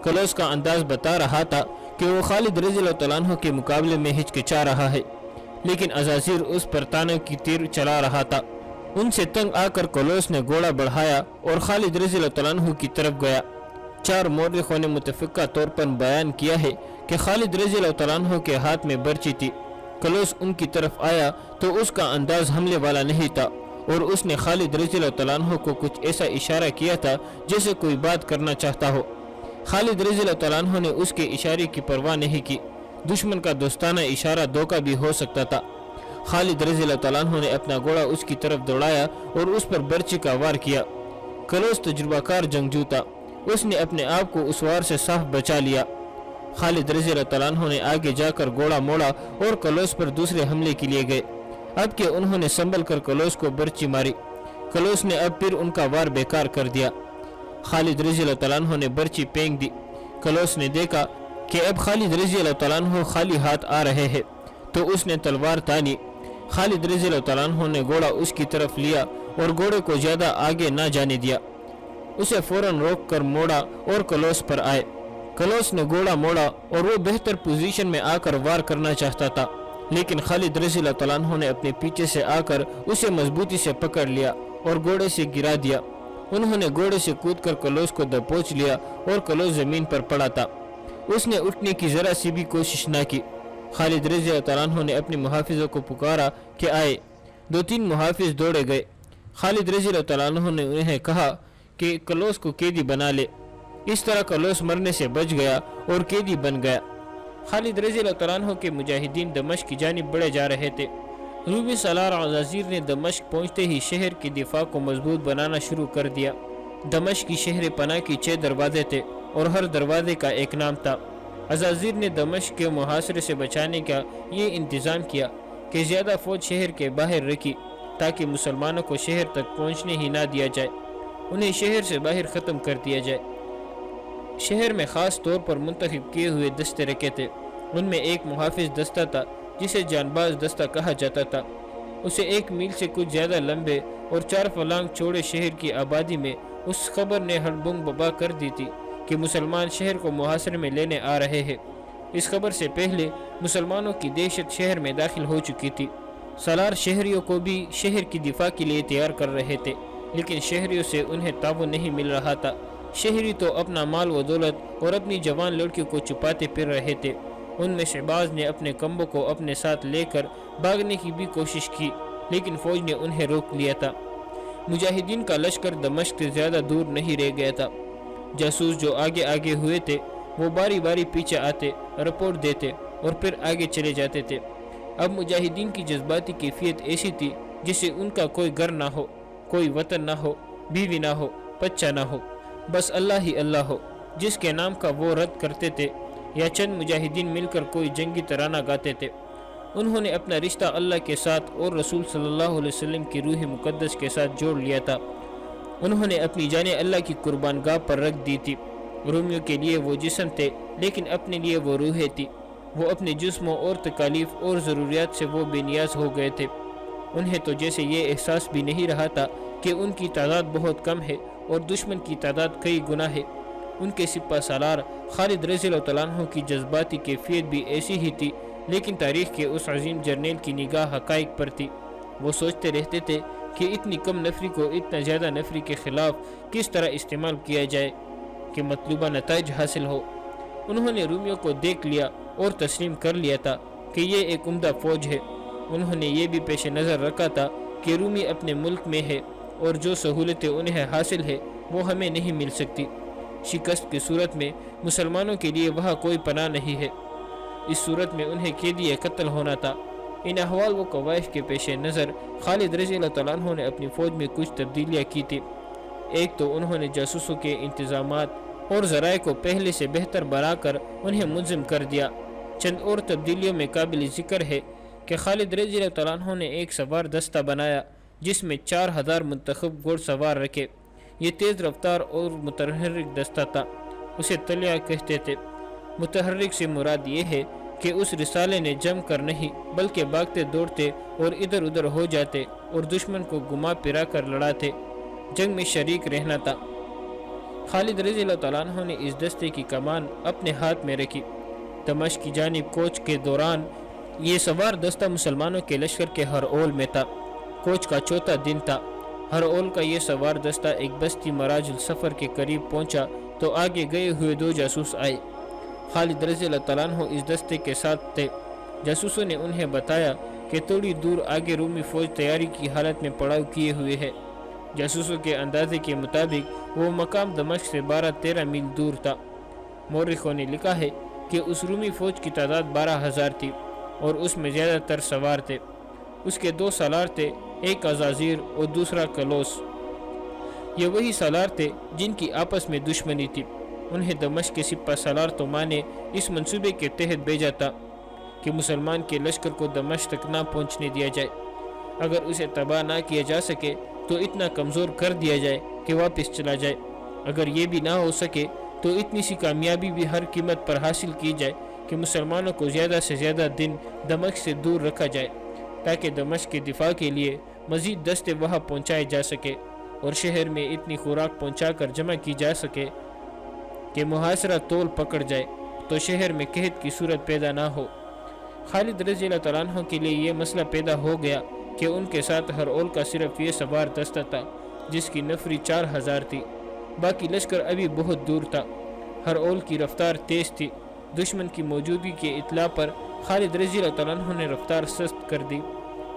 کلوس کا انداز بتا رہا تھا کہ وہ خالد رضی اللہ تعالیٰ عنہ کے مقابلے میں ہچکچا رہا ہے، لیکن عزازیر اس پر تانوں کی تیر چلا رہا تھا۔ ان سے تنگ آ کر کلوس نے گھوڑا بڑھایا اور خالد رضی اللہ تعالیٰ عنہ کی طرف گیا۔ چار مورخوں نے متفقہ طور پر بیان کیا ہے کہ خالد رضی اللہ تعالیٰ عنہ کے ہاتھ میں برچی تھی۔ کلوس ان کی طرف آیا تو اس کا انداز حملے والا نہیں تھا اور اس نے خالد رضی اللہ تعالیٰ عنہ کو کچھ ایسا اشارہ کیا تھا جیسے کوئی بات کرنا چاہتا ہو۔ خالد رضی اللہ تعالیٰ عنہ نے اس کے اشارے کی پرواہ نہیں کی، دشمن کا دوستانہ اشارہ دھوکہ بھی ہو سکتا تھا۔ خالد رضی اللہ تعالیٰ عنہ نے اپنا گھوڑا اس کی طرف دوڑایا اور اس پر برچی کا وار کیا۔ کلوس تجربہ کار جنگجو تھا، اس نے اپنے آپ کو اس وار سے صاف بچا لیا۔ خالد رضی اللہ تعالیٰ عنہ نے آگے جا کر گھوڑا موڑا اور کلوس پر دوسرے حملے کے لیے گئے۔ اب کہ انہوں نے سنبھل کر کلوس کو برچی ماری، کلوس نے اب پھر ان کا وار بیکار کر دیا۔ خالد رضی اللہ تعالیٰ عنہ نے برچی پھینک دی۔ کلوس نے دیکھا کہ اب خالد رضی اللہ تعالیٰ عنہ خالی ہاتھ آ رہے ہیں تو اس نے تلوار تانی۔ خالد رضی اللہ تعالیٰ عنہ نے گھوڑا اس کی طرف لیا اور گھوڑے کو زیادہ آگے نہ جانے دیا، اسے فوراً روک کر موڑا اور کلوس پر آئے۔ کلوس نے گھوڑا موڑا اور وہ بہتر پوزیشن میں آ کر وار کرنا چاہتا تھا، لیکن خالد رضی اللہ تعالیٰ عنہ نے اپنے پیچھے سے آ کر اسے مضبوطی سے پکڑ لیا اور گھوڑے سے گرا دیا۔ انہوں نے گھوڑے سے کود کر کلوس کو دبوچ لیا اور کلوس زمین پر پڑا تھا، اس نے اٹھنے کی ذرا سی بھی کوشش نہ کی۔ خالد رضی اللہ تعالیٰ عنہ نے اپنے محافظوں کو پکارا کہ آئے، 2-3 محافظ دوڑے گئے۔ خالد رضی اللہ تعالیٰ عنہ نے انہیں کہا کہ کلوس کو قیدی بنا لے۔ اس طرح کلوس مرنے سے بچ گیا اور قیدی بن گیا۔ خالد رضی اللہ تعالیٰ عنہ کے مجاہدین دمشق کی جانب بڑھے جا رہے تھے۔ رومی سالار عزازیر نے دمشق پہنچتے ہی شہر کی دفاع کو مضبوط بنانا شروع کر دیا۔ دمشق کی شہر پناہ کی 6 دروازے تھے اور ہر دروازے کا ایک نام تھا۔ عزازیر نے دمشق کے محاصرے سے بچانے کا یہ انتظام کیا کہ زیادہ فوج شہر کے باہر رکھی تاکہ مسلمانوں کو شہر تک پہنچنے ہی نہ دیا جائے، انہیں شہر سے باہر ختم کر دیا جائے۔ شہر میں خاص طور پر منتخب کیے ہوئے دستے رکھے تھے، ان میں ایک محافظ دستہ تھا جسے جانباز دستہ کہا جاتا تھا۔ اسے 1 میل سے کچھ زیادہ لمبے اور 4 فلانگ چوڑے شہر کی آبادی میں اس خبر نے ہڑبنگ ببا کر دی تھی کہ مسلمان شہر کو محاصرے میں لینے آ رہے ہیں۔ اس خبر سے پہلے مسلمانوں کی دہشت شہر میں داخل ہو چکی تھی۔ سالار شہریوں کو بھی شہر کی دفاع کے لیے تیار کر رہے تھے، لیکن شہریوں سے انہیں تعاون نہیں مل رہا تھا۔ شہری تو اپنا مال و دولت اور اپنی جوان لڑکیوں کو چھپاتے پھر رہے تھے۔ ان میں شہباز نے اپنے کمبوں کو اپنے ساتھ لے کر بھاگنے کی بھی کوشش کی، لیکن فوج نے انہیں روک لیا تھا۔ مجاہدین کا لشکر دمشق سے زیادہ دور نہیں رہ گیا تھا۔ جاسوس جو آگے آگے ہوئے تھے وہ باری باری پیچھے آتے، رپورٹ دیتے اور پھر آگے چلے جاتے تھے۔ اب مجاہدین کی جذباتی کیفیت ایسی تھی جسے ان کا کوئی گھر نہ ہو، کوئی وطن نہ ہو، بیوی نہ ہو، بچہ نہ ہو، بس اللہ ہی اللہ ہو، جس کے نام کا وہ رد کرتے تھے، یا چند مجاہدین مل کر کوئی جنگی ترانہ گاتے تھے۔ انہوں نے اپنا رشتہ اللہ کے ساتھ اور رسول صلی اللہ علیہ وسلم کی روح مقدس کے ساتھ جوڑ لیا تھا۔ انہوں نے اپنی جانیں اللہ کی قربان گاہ پر رکھ دی تھی۔ رومیوں کے لیے وہ جسم تھے، لیکن اپنے لیے وہ روحیں تھی۔ وہ اپنے جسموں اور تکالیف اور ضروریات سے وہ بے نیاز ہو گئے تھے۔ انہیں تو جیسے یہ احساس بھی نہیں رہا تھا کہ ان کی تعداد بہت کم ہے اور دشمن کی تعداد کئی گنا ہے۔ ان کے سپہ سالار خالد رضی اللہ عنہ کی جذباتی کیفیت بھی ایسی ہی تھی، لیکن تاریخ کے اس عظیم جرنیل کی نگاہ حقائق پر تھی۔ وہ سوچتے رہتے تھے کہ اتنی کم نفری کو اتنا زیادہ نفری کے خلاف کس طرح استعمال کیا جائے کہ مطلوبہ نتائج حاصل ہو۔ انہوں نے رومیوں کو دیکھ لیا اور تسلیم کر لیا تھا کہ یہ ایک عمدہ فوج ہے۔ انہوں نے یہ بھی پیش نظر رکھا تھا کہ رومی اپنے ملک میں ہے اور جو سہولتیں انہیں حاصل ہے وہ ہمیں نہیں مل سکتی۔ شکست کی صورت میں مسلمانوں کے لیے وہاں کوئی پناہ نہیں ہے۔ اس صورت میں انہیں قیدی قتل ہونا تھا۔ ان احوال و قوائف کے پیش نظر خالد رضی اللہ عنہ نے اپنی فوج میں کچھ تبدیلیاں کی تھی۔ ایک تو انہوں نے جاسوسوں کے انتظامات اور ذرائع کو پہلے سے بہتر بنا کر انہیں منظم کر دیا۔ چند اور تبدیلیوں میں قابل ذکر ہے کہ خالد رضی اللہ عنہ نے ایک سوار دستہ بنایا جس میں 4000 منتخب گھوڑ سوار رکھے۔ یہ تیز رفتار اور متحرک دستہ تھا، اسے تلیہ کہتے تھے۔ متحرک سے مراد یہ ہے کہ اس رسالے نے جم کر نہیں بلکہ بھاگتے دوڑتے اور ادھر ادھر ہو جاتے اور دشمن کو گما پھرا کر لڑاتے، جنگ میں شریک رہنا تھا۔ خالد رضی اللہ عنہ نے اس دستے کی کمان اپنے ہاتھ میں رکھی۔ دمشق کی جانب کوچ کے دوران یہ سوار دستہ مسلمانوں کے لشکر کے ہرعول میں تھا۔ کوچ کا چوتھا دن تھا۔ ہرعول کا یہ سوار دستہ ایک بستی مراج السفر کے قریب پہنچا تو آگے گئے ہوئے 2 جاسوس آئے۔ خالد رضی اللہ عنہ اس دستے کے ساتھ تھے۔ جاسوسوں نے انہیں بتایا کہ تھوڑی دور آگے رومی فوج تیاری کی حالت میں پڑاؤ کیے ہوئے ہے۔ جاسوسوں کے اندازے کے مطابق وہ مقام دمشق سے 12-13 میل دور تھا۔ مورخوں نے لکھا ہے کہ اس رومی فوج کی تعداد 12,000 تھی اور اس میں زیادہ تر سوار تھے۔ اس کے 2 سالار تھے، ایک عزازیر اور دوسرا کلوس۔ یہ وہی سالار تھے جن کی آپس میں دشمنی تھی۔ انہیں دمشق کے سپہ سالار توما نے اس منصوبے کے تحت بھیجا تھا کہ مسلمان کے لشکر کو دمشق تک نہ پہنچنے دیا جائے۔ اگر اسے تباہ نہ کیا جا سکے تو اتنا کمزور کر دیا جائے کہ واپس چلا جائے۔ اگر یہ بھی نہ ہو سکے تو اتنی سی کامیابی بھی ہر قیمت پر حاصل کی جائے کہ مسلمانوں کو زیادہ سے زیادہ دن دمشق سے دور رکھا جائے تاکہ دمشق کے دفاع کے لیے مزید دستے وہاں پہنچائے جا سکے اور شہر میں اتنی خوراک پہنچا کر جمع کی جا سکے کہ محاصرہ طول پکڑ جائے تو شہر میں قحط کی صورت پیدا نہ ہو۔ خالد رضی اللہ عنہ کے لیے یہ مسئلہ پیدا ہو گیا کہ ان کے ساتھ ہرعول کا صرف یہ سوار دستہ تھا جس کی نفری 4000 تھی، باقی لشکر ابھی بہت دور تھا۔ ہرعول کی رفتار تیز تھی۔ دشمن کی موجودگی کے اطلاع پر خالد رضی اللہ عنہ نے رفتار سست کر دی۔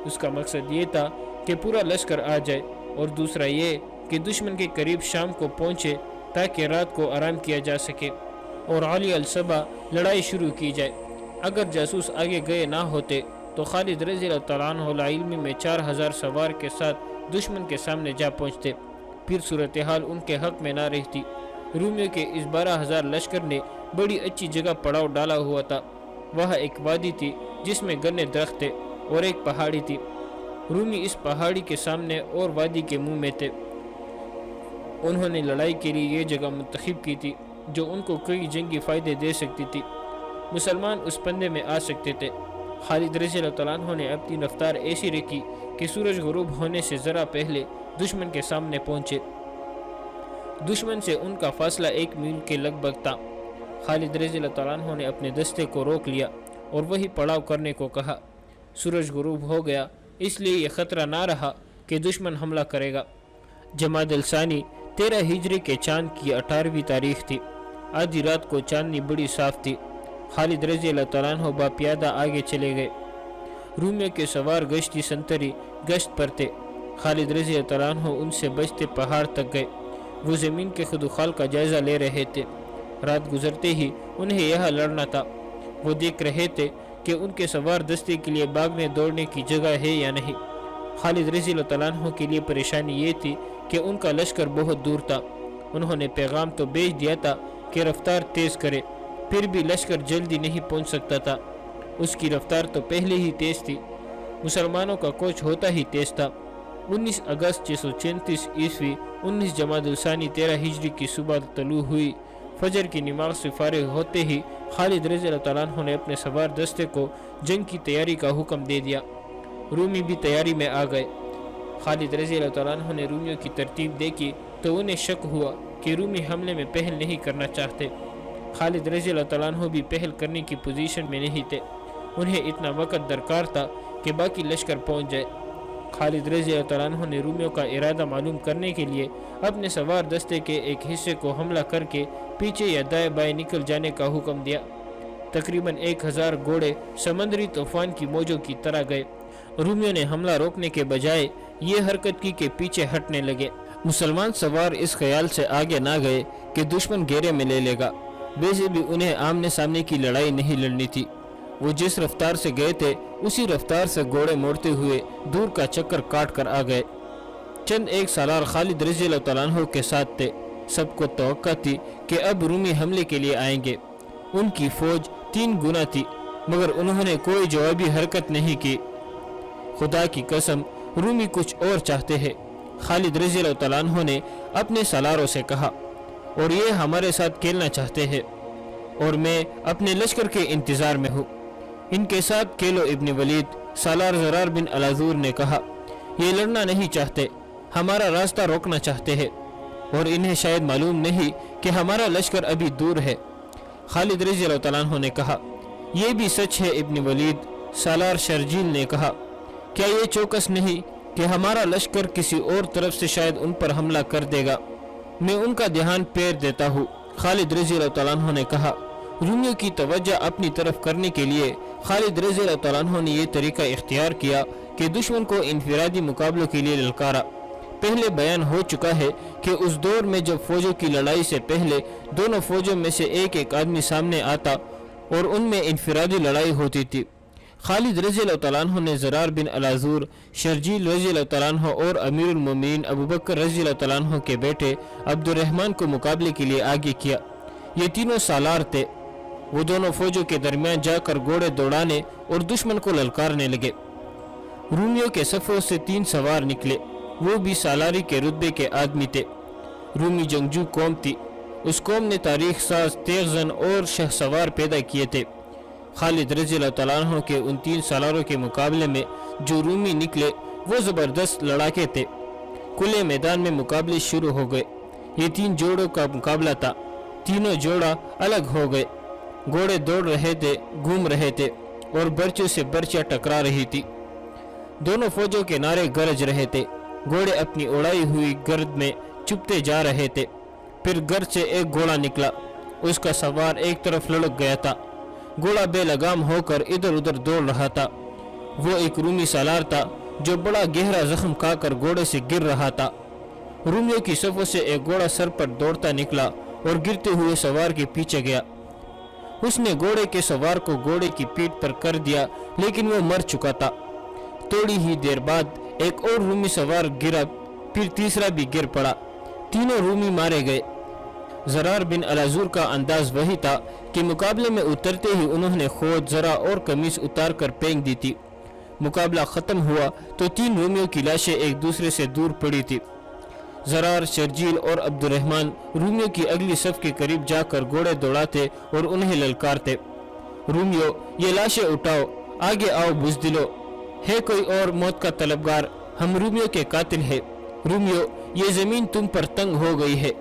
اس کا مقصد یہ تھا کہ پورا لشکر آ جائے اور دوسرا یہ کہ دشمن کے قریب شام کو پہنچے تاکہ رات کو آرام کیا جا سکے اور علی الصبح لڑائی شروع کی جائے۔ اگر جاسوس آگے گئے نہ ہوتے تو خالد رضی اللہ عنہ علم میں 4000 سوار کے ساتھ دشمن کے سامنے جا پہنچتے، پھر صورتحال ان کے حق میں نہ رہتی۔ رومیوں کے اس 12,000 لشکر نے بڑی اچھی جگہ پڑاؤ ڈالا ہوا تھا۔ وہاں ایک وادی تھی جس میں گنے درخت تھے اور ایک پہاڑی تھی۔ رومی اس پہاڑی کے سامنے اور وادی کے منہ میں تھے۔ انہوں نے لڑائی کے لیے یہ جگہ منتخب کی تھی جو ان کو کئی جنگی فائدے دے سکتی تھی۔ مسلمان اس پندے میں آ سکتے تھے۔ खालिद रज़ी अल्लाह तआला अन्हु ने अपनी रफ्तार ऐसी रखी कि सूरज गुरूब होने से ज़रा पहले दुश्मन के सामने पहुंचे। दुश्मन से उनका फासला 1 मील के लगभग था। खालिद रज़ी अल्लाह तआला अन्हु ने अपने दस्ते को रोक लिया और वही पड़ाव करने को कहा। सूरज गुरूब हो गया, इसलिए ये ख़तरा ना रहा कि दुश्मन हमला करेगा। जमादुल सानी 13 हिजरी के चांद की 18वीं तारीख थी। आधी रात को चांदनी बड़ी साफ थी। खालिद रज़ी अल्लाह तआला अन्हु बापियादा आगे चले गए। रूमियों के सवार गश्ती संतरी गश्त पर थे। खालिद रज़ी अल्लाह तआला अन्हु उनसे बचते पहाड़ तक गए। वो ज़मीन के खुदुखाल का जायज़ा ले रहे थे। रात गुजरते ही उन्हें यह लड़ना था। वो देख रहे थे कि उनके सवार दस्ते के लिए भागने दौड़ने की जगह है या नहीं। खालिद रज़ी अल्लाह तआला अन्हु के लिए परेशानी ये थी कि उनका लश्कर बहुत दूर था। उन्होंने पैगाम तो भेज दिया था कि रफ्तार तेज़ करे, फिर भी लश्कर जल्दी नहीं पहुंच सकता था। उसकी रफ्तार तो पहले ही तेज़ थी। मुसलमानों का कोच होता ही तेज़ था। 19 अगस्त 634 ईस्वी 19 जमादुल सानी 13 हिजरी की सुबह तलू हुई। फजर की नमाज से फारिग होते ही खालिद रज़ी अल्लाह तआला अन्हु ने अपने सवार दस्ते को जंग की तैयारी का हुक्म दे दिया। रूमी भी तैयारी में आ गए। खालिद रज़ी अल्लाह तआला अन्हु ने रूमियों की तरतीब देखी तो उन्हें शक हुआ कि रूमी हमले में पहल नहीं करना चाहते। खालिद रज़ी अल्लाह तआला अन्हु भी पहल करने की पोजीशन में नहीं थे। उन्हें इतना वक्त दरकार था कि बाकी लश्कर पहुंच जाए। खालिद रज़ी अल्लाह तआला अन्हु ने रूमियों का इरादा मालूम करने के लिए अपने सवार दस्ते के एक हिस्से को हमला करके पीछे या दाएं बाएं निकल जाने का हुक्म दिया। तकरीबन 1000 घोड़े समंदरी तूफान की मौजों की तरह गए। रूमियों ने हमला रोकने के बजाय ये हरकत की कि पीछे हटने लगे। मुसलमान सवार इस ख्याल से आगे ना गए कि दुश्मन घेरे में ले लेगा। वैसे भी उन्हें आमने सामने की लड़ाई नहीं लड़नी थी। वो जिस रफ्तार से गए थे उसी रफ्तार से घोड़े मोड़ते हुए दूर का चक्कर काट कर आ गए। चंद एक सालार खालिद रज़ी अल्लाह तआला अन्हु के साथ थे। सबको तवक्का थी कि अब रूमी हमले के लिए आएंगे। उनकी फौज 3 गुना थी, मगर उन्होंने कोई जवाबी हरकत नहीं की। खुदा की कसम, रूमी कुछ और चाहते हैं। खालिद रज़ी अल्लाह तआला अन्हु ने अपने सालारों से कहा, और ये हमारे साथ खेलना चाहते हैं और मैं अपने लश्कर के इंतज़ार में हूँ। इनके साथ खेलो। इब्न वलीद सालार ज़रार बिन अलाज़ूर ने कहा, ये लड़ना नहीं चाहते, हमारा रास्ता रोकना चाहते हैं और इन्हें शायद मालूम नहीं कि हमारा लश्कर अभी दूर है। खालिद रज़ी अल्लाह तआला अन्हु ने कहा, यह भी सच है। इब्न वलीद सालार शर्जील ने कहा, क्या ये चौकस नहीं कि हमारा लश्कर किसी और तरफ से शायद उन पर हमला कर देगा। मैं उनका ध्यान फेर देता हूँ। खालिद रज़ी अल्लाह तआला अन्हु ने कहा। रूमियों की तवज्जो अपनी तरफ करने के लिए खालिद रज़ी अल्लाह तआला अन्हु ने यह तरीका इख्तियार किया कि दुश्मन को इनफिरादी मुकाबलों के लिए ललकारा। पहले बयान हो चुका है कि उस दौर में जब फौजों की लड़ाई से पहले दोनों फौजों में से एक आदमी सामने आता और उनमें इनफिरादी लड़ाई होती थी। खालिद रज़ी अल्लाह तआला अन्हु ने ज़रार बिन अलाज़ूर, शर्जील रज़ी अल्लाह तआला अन्हु और अमीरुल मोमिनीन अबू बकर रज़ी अल्लाह तआला अन्हु के बेटे अब्दुर्रहमान को मुकाबले के लिए आगे किया। ये तीनों सालार थे। वो दोनों फौजों के दरमियान जाकर घोड़े दौड़ाने और दुश्मन को ललकारने लगे। रूमियों के सफ़ों से 3 सवार निकले। वो भी सालारी के रुतबे के आदमी थे। रूमी जंगजू कौम थी। उस कौम ने तारीख साज, तेगजन और शहसवार पैदा किए थे। खालिद रज़ी अल्लाह तआला अन्हु के उन 3 सालारों के मुकाबले में जो रूमी निकले वो ज़बरदस्त लड़ाके थे। खुले मैदान में मुकाबले शुरू हो गए। ये 3 जोड़ों का मुकाबला था। तीनों जोड़ा अलग हो गए। घोड़े दौड़ रहे थे, घूम रहे थे और बर्चों से बर्चियां टकरा रही थी। दोनों फौजों के नारे गरज रहे थे। घोड़े अपनी उड़ाई हुई गर्द में चुपते जा रहे थे। फिर गर्द से एक घोड़ा निकला। उसका सवार एक तरफ लुढ़क गया था। घोड़ा बेलगाम होकर इधर उधर दौड़ रहा था। वो एक रूमी सालार था जो बड़ा गहरा जख्म खाकर घोड़े से गिर रहा था। रूमियों की सफों से एक घोड़ा सर पर दौड़ता निकला और गिरते हुए सवार के पीछे गया। उसने घोड़े के सवार को घोड़े की पीठ पर कर दिया, लेकिन वो मर चुका था। थोड़ी ही देर बाद एक और रूमी सवार गिरा, फिर तीसरा भी गिर पड़ा। तीनों रूमी मारे गए। ज़रार बिन अलाज़ूर का अंदाज वही था कि मुकाबले में उतरते ही उन्होंने खोद, जरा और कमीज उतार कर फेंक दी थी। मुकाबला ख़त्म हुआ तो 3 रूमियों की लाशें एक दूसरे से दूर पड़ी थी। ज़रार, शर्जील और अब्दुर्रहमान रूमियों की अगली सफ के करीब जाकर घोड़े दौड़ाते और उन्हें ललकारते, रूमियों ये लाशें उठाओ, आगे आओ बुज़दिलो, है कोई और मौत का तलबगार, हम रूमियों के कातिल है। रूमियो, ये ज़मीन तुम पर तंग हो गई है।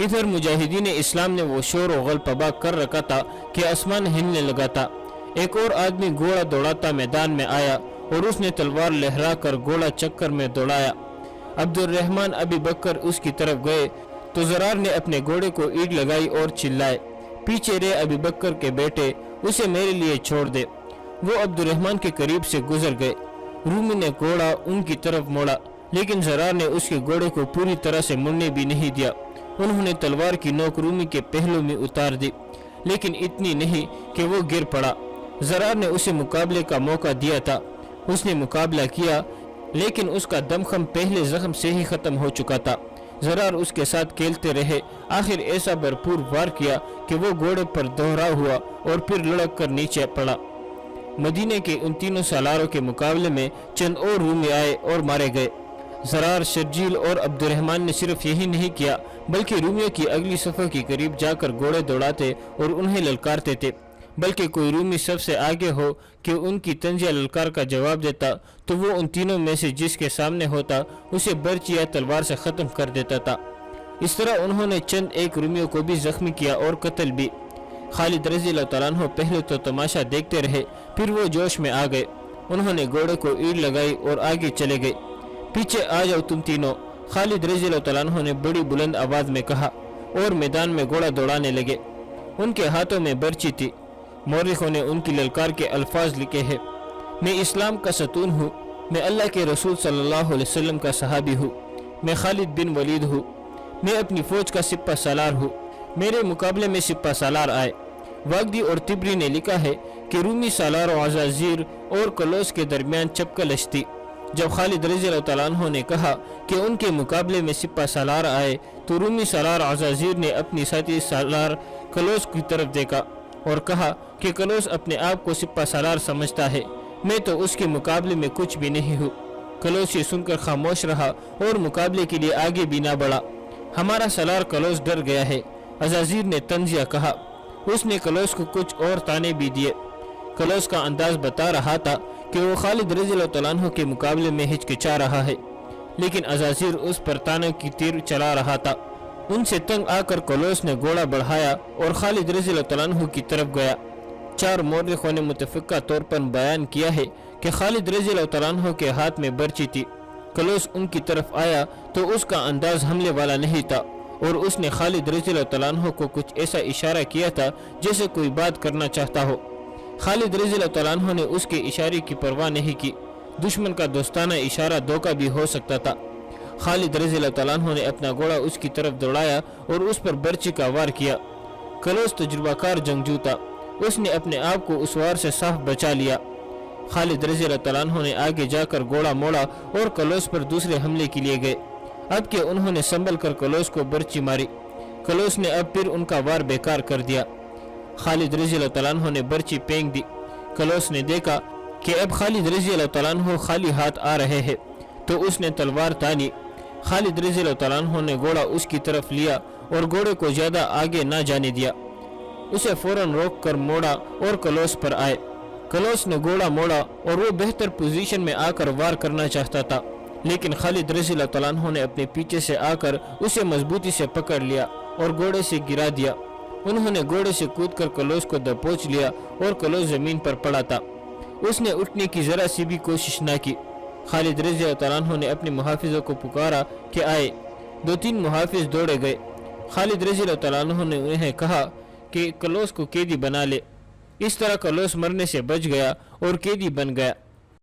इधर मुजाहिदीन इस्लाम ने वो शोर और गलपबा कर रखा था कि आसमान हिलने लगा था। एक और आदमी घोड़ा दौड़ाता मैदान में आया और उसने तलवार लहरा कर घोड़ा चक्कर में दौड़ाया। अब्दुर्रहमान अबी बकर उसकी तरफ गए तो ज़रार ने अपने घोड़े को ईंट लगाई और चिल्लाए, पीछे रे अबी बकर के बेटे, उसे मेरे लिए छोड़ दे। वो अब्दुर्रहमान के करीब से गुजर गए। रूमी ने घोड़ा उनकी तरफ मोड़ा, लेकिन ज़रार ने उसके घोड़े को पूरी तरह से मुड़ने भी नहीं दिया। उन्होंने तलवार की नोक रूमी के पहलू में उतार दी, लेकिन इतनी नहीं कि वो गिर पड़ा। ज़रार ने उसे मुकाबले का मौका दिया था। उसने मुकाबला किया, लेकिन उसका दमखम पहले जख्म से ही ख़त्म हो चुका था। ज़रार उसके साथ खेलते रहे। आखिर ऐसा भरपूर वार किया कि वो घोड़े पर दोहरा हुआ और फिर लुढ़क कर नीचे पड़ा। मदीने के उन तीनों सालारों के मुकाबले में चंद और रूमी आए और मारे गए। ज़रार, शर्जील और अब्दुर्रहमान ने सिर्फ यही नहीं किया, बल्कि रूमियों की अगली सफ़ों के करीब जाकर घोड़े दौड़ाते और उन्हें ललकारते थे। बल्कि कोई रूमी सबसे आगे हो कि उनकी तंजिया ललकार का जवाब देता तो वो उन तीनों में से जिसके सामने होता उसे बर्ची या तलवार से ख़त्म कर देता था। इस तरह उन्होंने चंद एक रूमियों को भी जख्मी किया और कत्ल भी। खालिद रज़ी अल्लाह तआला अन्हु पहले तो तमाशा देखते रहे, फिर वो जोश में आ गए। उन्होंने घोड़े को ईंट लगाई और आगे चले गए। पीछे आ जाओ तुम तीनों, खालिद रज़ी अल्लाह तआला अन्हु ने बड़ी बुलंद आवाज़ में कहा और मैदान में घोड़ा दौड़ाने लगे। उनके हाथों में बर्ची थी। मौरिखों ने उनकी ललकार के अल्फाज लिखे हैं, मैं इस्लाम का सतून हूँ, मैं अल्लाह के रसूल सल्लल्लाहु अलैहि वसल्लम का सहाबी हूँ, मैं खालिद बिन वलीद हूँ, मैं अपनी फ़ौज का सिपा सालार हूँ, मेरे मुकाबले में सिपा सालार आए। वागदी और तिबरी ने लिखा है कि रूमी सालार और अज़ाज़ीर और कलोस के दरमियान चपकलश थी। जब खालिद रज़ी अल्लाह तआला अन्हु ने कहा कि उनके मुकाबले में सिपा सालार आए तो रूमी सालार अज़ाज़ीर ने अपनी साथी सालार कलोस की तरफ देखा और कहा कि कलोस अपने आप को सिपा सालार समझता है, मैं तो उसके मुकाबले में कुछ भी नहीं हूँ। कलोस ये सुनकर खामोश रहा और मुकाबले के लिए आगे भी ना बढ़ा। हमारा सालार कलोस डर गया है, अज़ाज़ीर ने तंजिया कहा। उसने कलोस को कुछ और ताने भी दिए। कलोस का अंदाज बता रहा था कि वो खालिद रज़ी अल्लाह तआला अन्हु के मुकाबले में हिचकिचा रहा है, लेकिन अज़ाज़ीर उस पर ताने की तीर चला रहा था। उनसे तंग आकर कलोस ने घोड़ा बढ़ाया और खालिद रज़ी अल्लाह तआला अन्हु की तरफ गया। चार मौरिखों ने मुतफ़िक़ा तौर पर बयान किया है कि खालिद रज़ी अल्लाह तआला अन्हु के हाथ में बर्ची थी। कलोस उनकी तरफ आया तो उसका अंदाज हमले वाला नहीं था और उसने खालिद रज़ी अल्लाह तआला अन्हु को कुछ ऐसा इशारा किया था जैसे कोई बात करना चाहता हो। खालिद रज़ी अल्लाह तआला अन्हु ने उसके इशारे की परवाह नहीं की। दुश्मन का दोस्ताना इशारा धोखा भी हो सकता था। खालिद रज़ी अल्लाह तआला अन्हु ने अपना घोड़ा उसकी तरफ दौड़ाया और उस पर बर्ची का वार किया। कलोस तजुर्बाकार जंगजू था, उसने अपने आप को उस वार से साफ बचा लिया। खालिद रज़ी अल्लाह तआला अन्हु ने आगे जाकर घोड़ा मोड़ा और कलोस पर दूसरे हमले के लिए गए। अब के उन्होंने संभल कर कलोस को बर्ची मारी। कलोस ने अब फिर उनका वार बेकार कर दिया। खालिद रज़ी अल्लाह तआला अन्हु ने बर्ची फेंक दी। कलोस ने देखा कि अब खालिद रज़ी अल्लाह तआला अन्हु खाली हाथ आ रहे हैं तो उसने तलवार तानी। खालिद रज़ी अल्लाह तआला अन्हु ने घोड़ा उसकी तरफ लिया और घोड़े को ज़्यादा आगे ना जाने दिया। उसे फौरन रोक कर मोड़ा और कलोस पर आए। कलोस ने घोड़ा मोड़ा और वो बेहतर पोजीशन में आकर वार करना चाहता था, लेकिन खालिद रज़ी अल्लाह तआला अन्हु ने अपने पीछे से आकर उसे मजबूती से पकड़ लिया और घोड़े से गिरा दिया। उन्होंने घोड़े से कूदकर कलोस को दबोच लिया और कलोस जमीन पर पड़ा था। उसने उठने की जरा सी भी कोशिश न की। खालिद रज़ी अल्लाह तआला अन्हु ने अपने मुहाफिजों को पुकारा कि आए। 2-3 मुहाफिज दौड़े गए। खालिद रज़ी अल्लाह तआला अन्हु ने उन्हें कहा कि कलोस को कैदी बना ले। इस तरह कलोस मरने से बच गया और कैदी बन गया।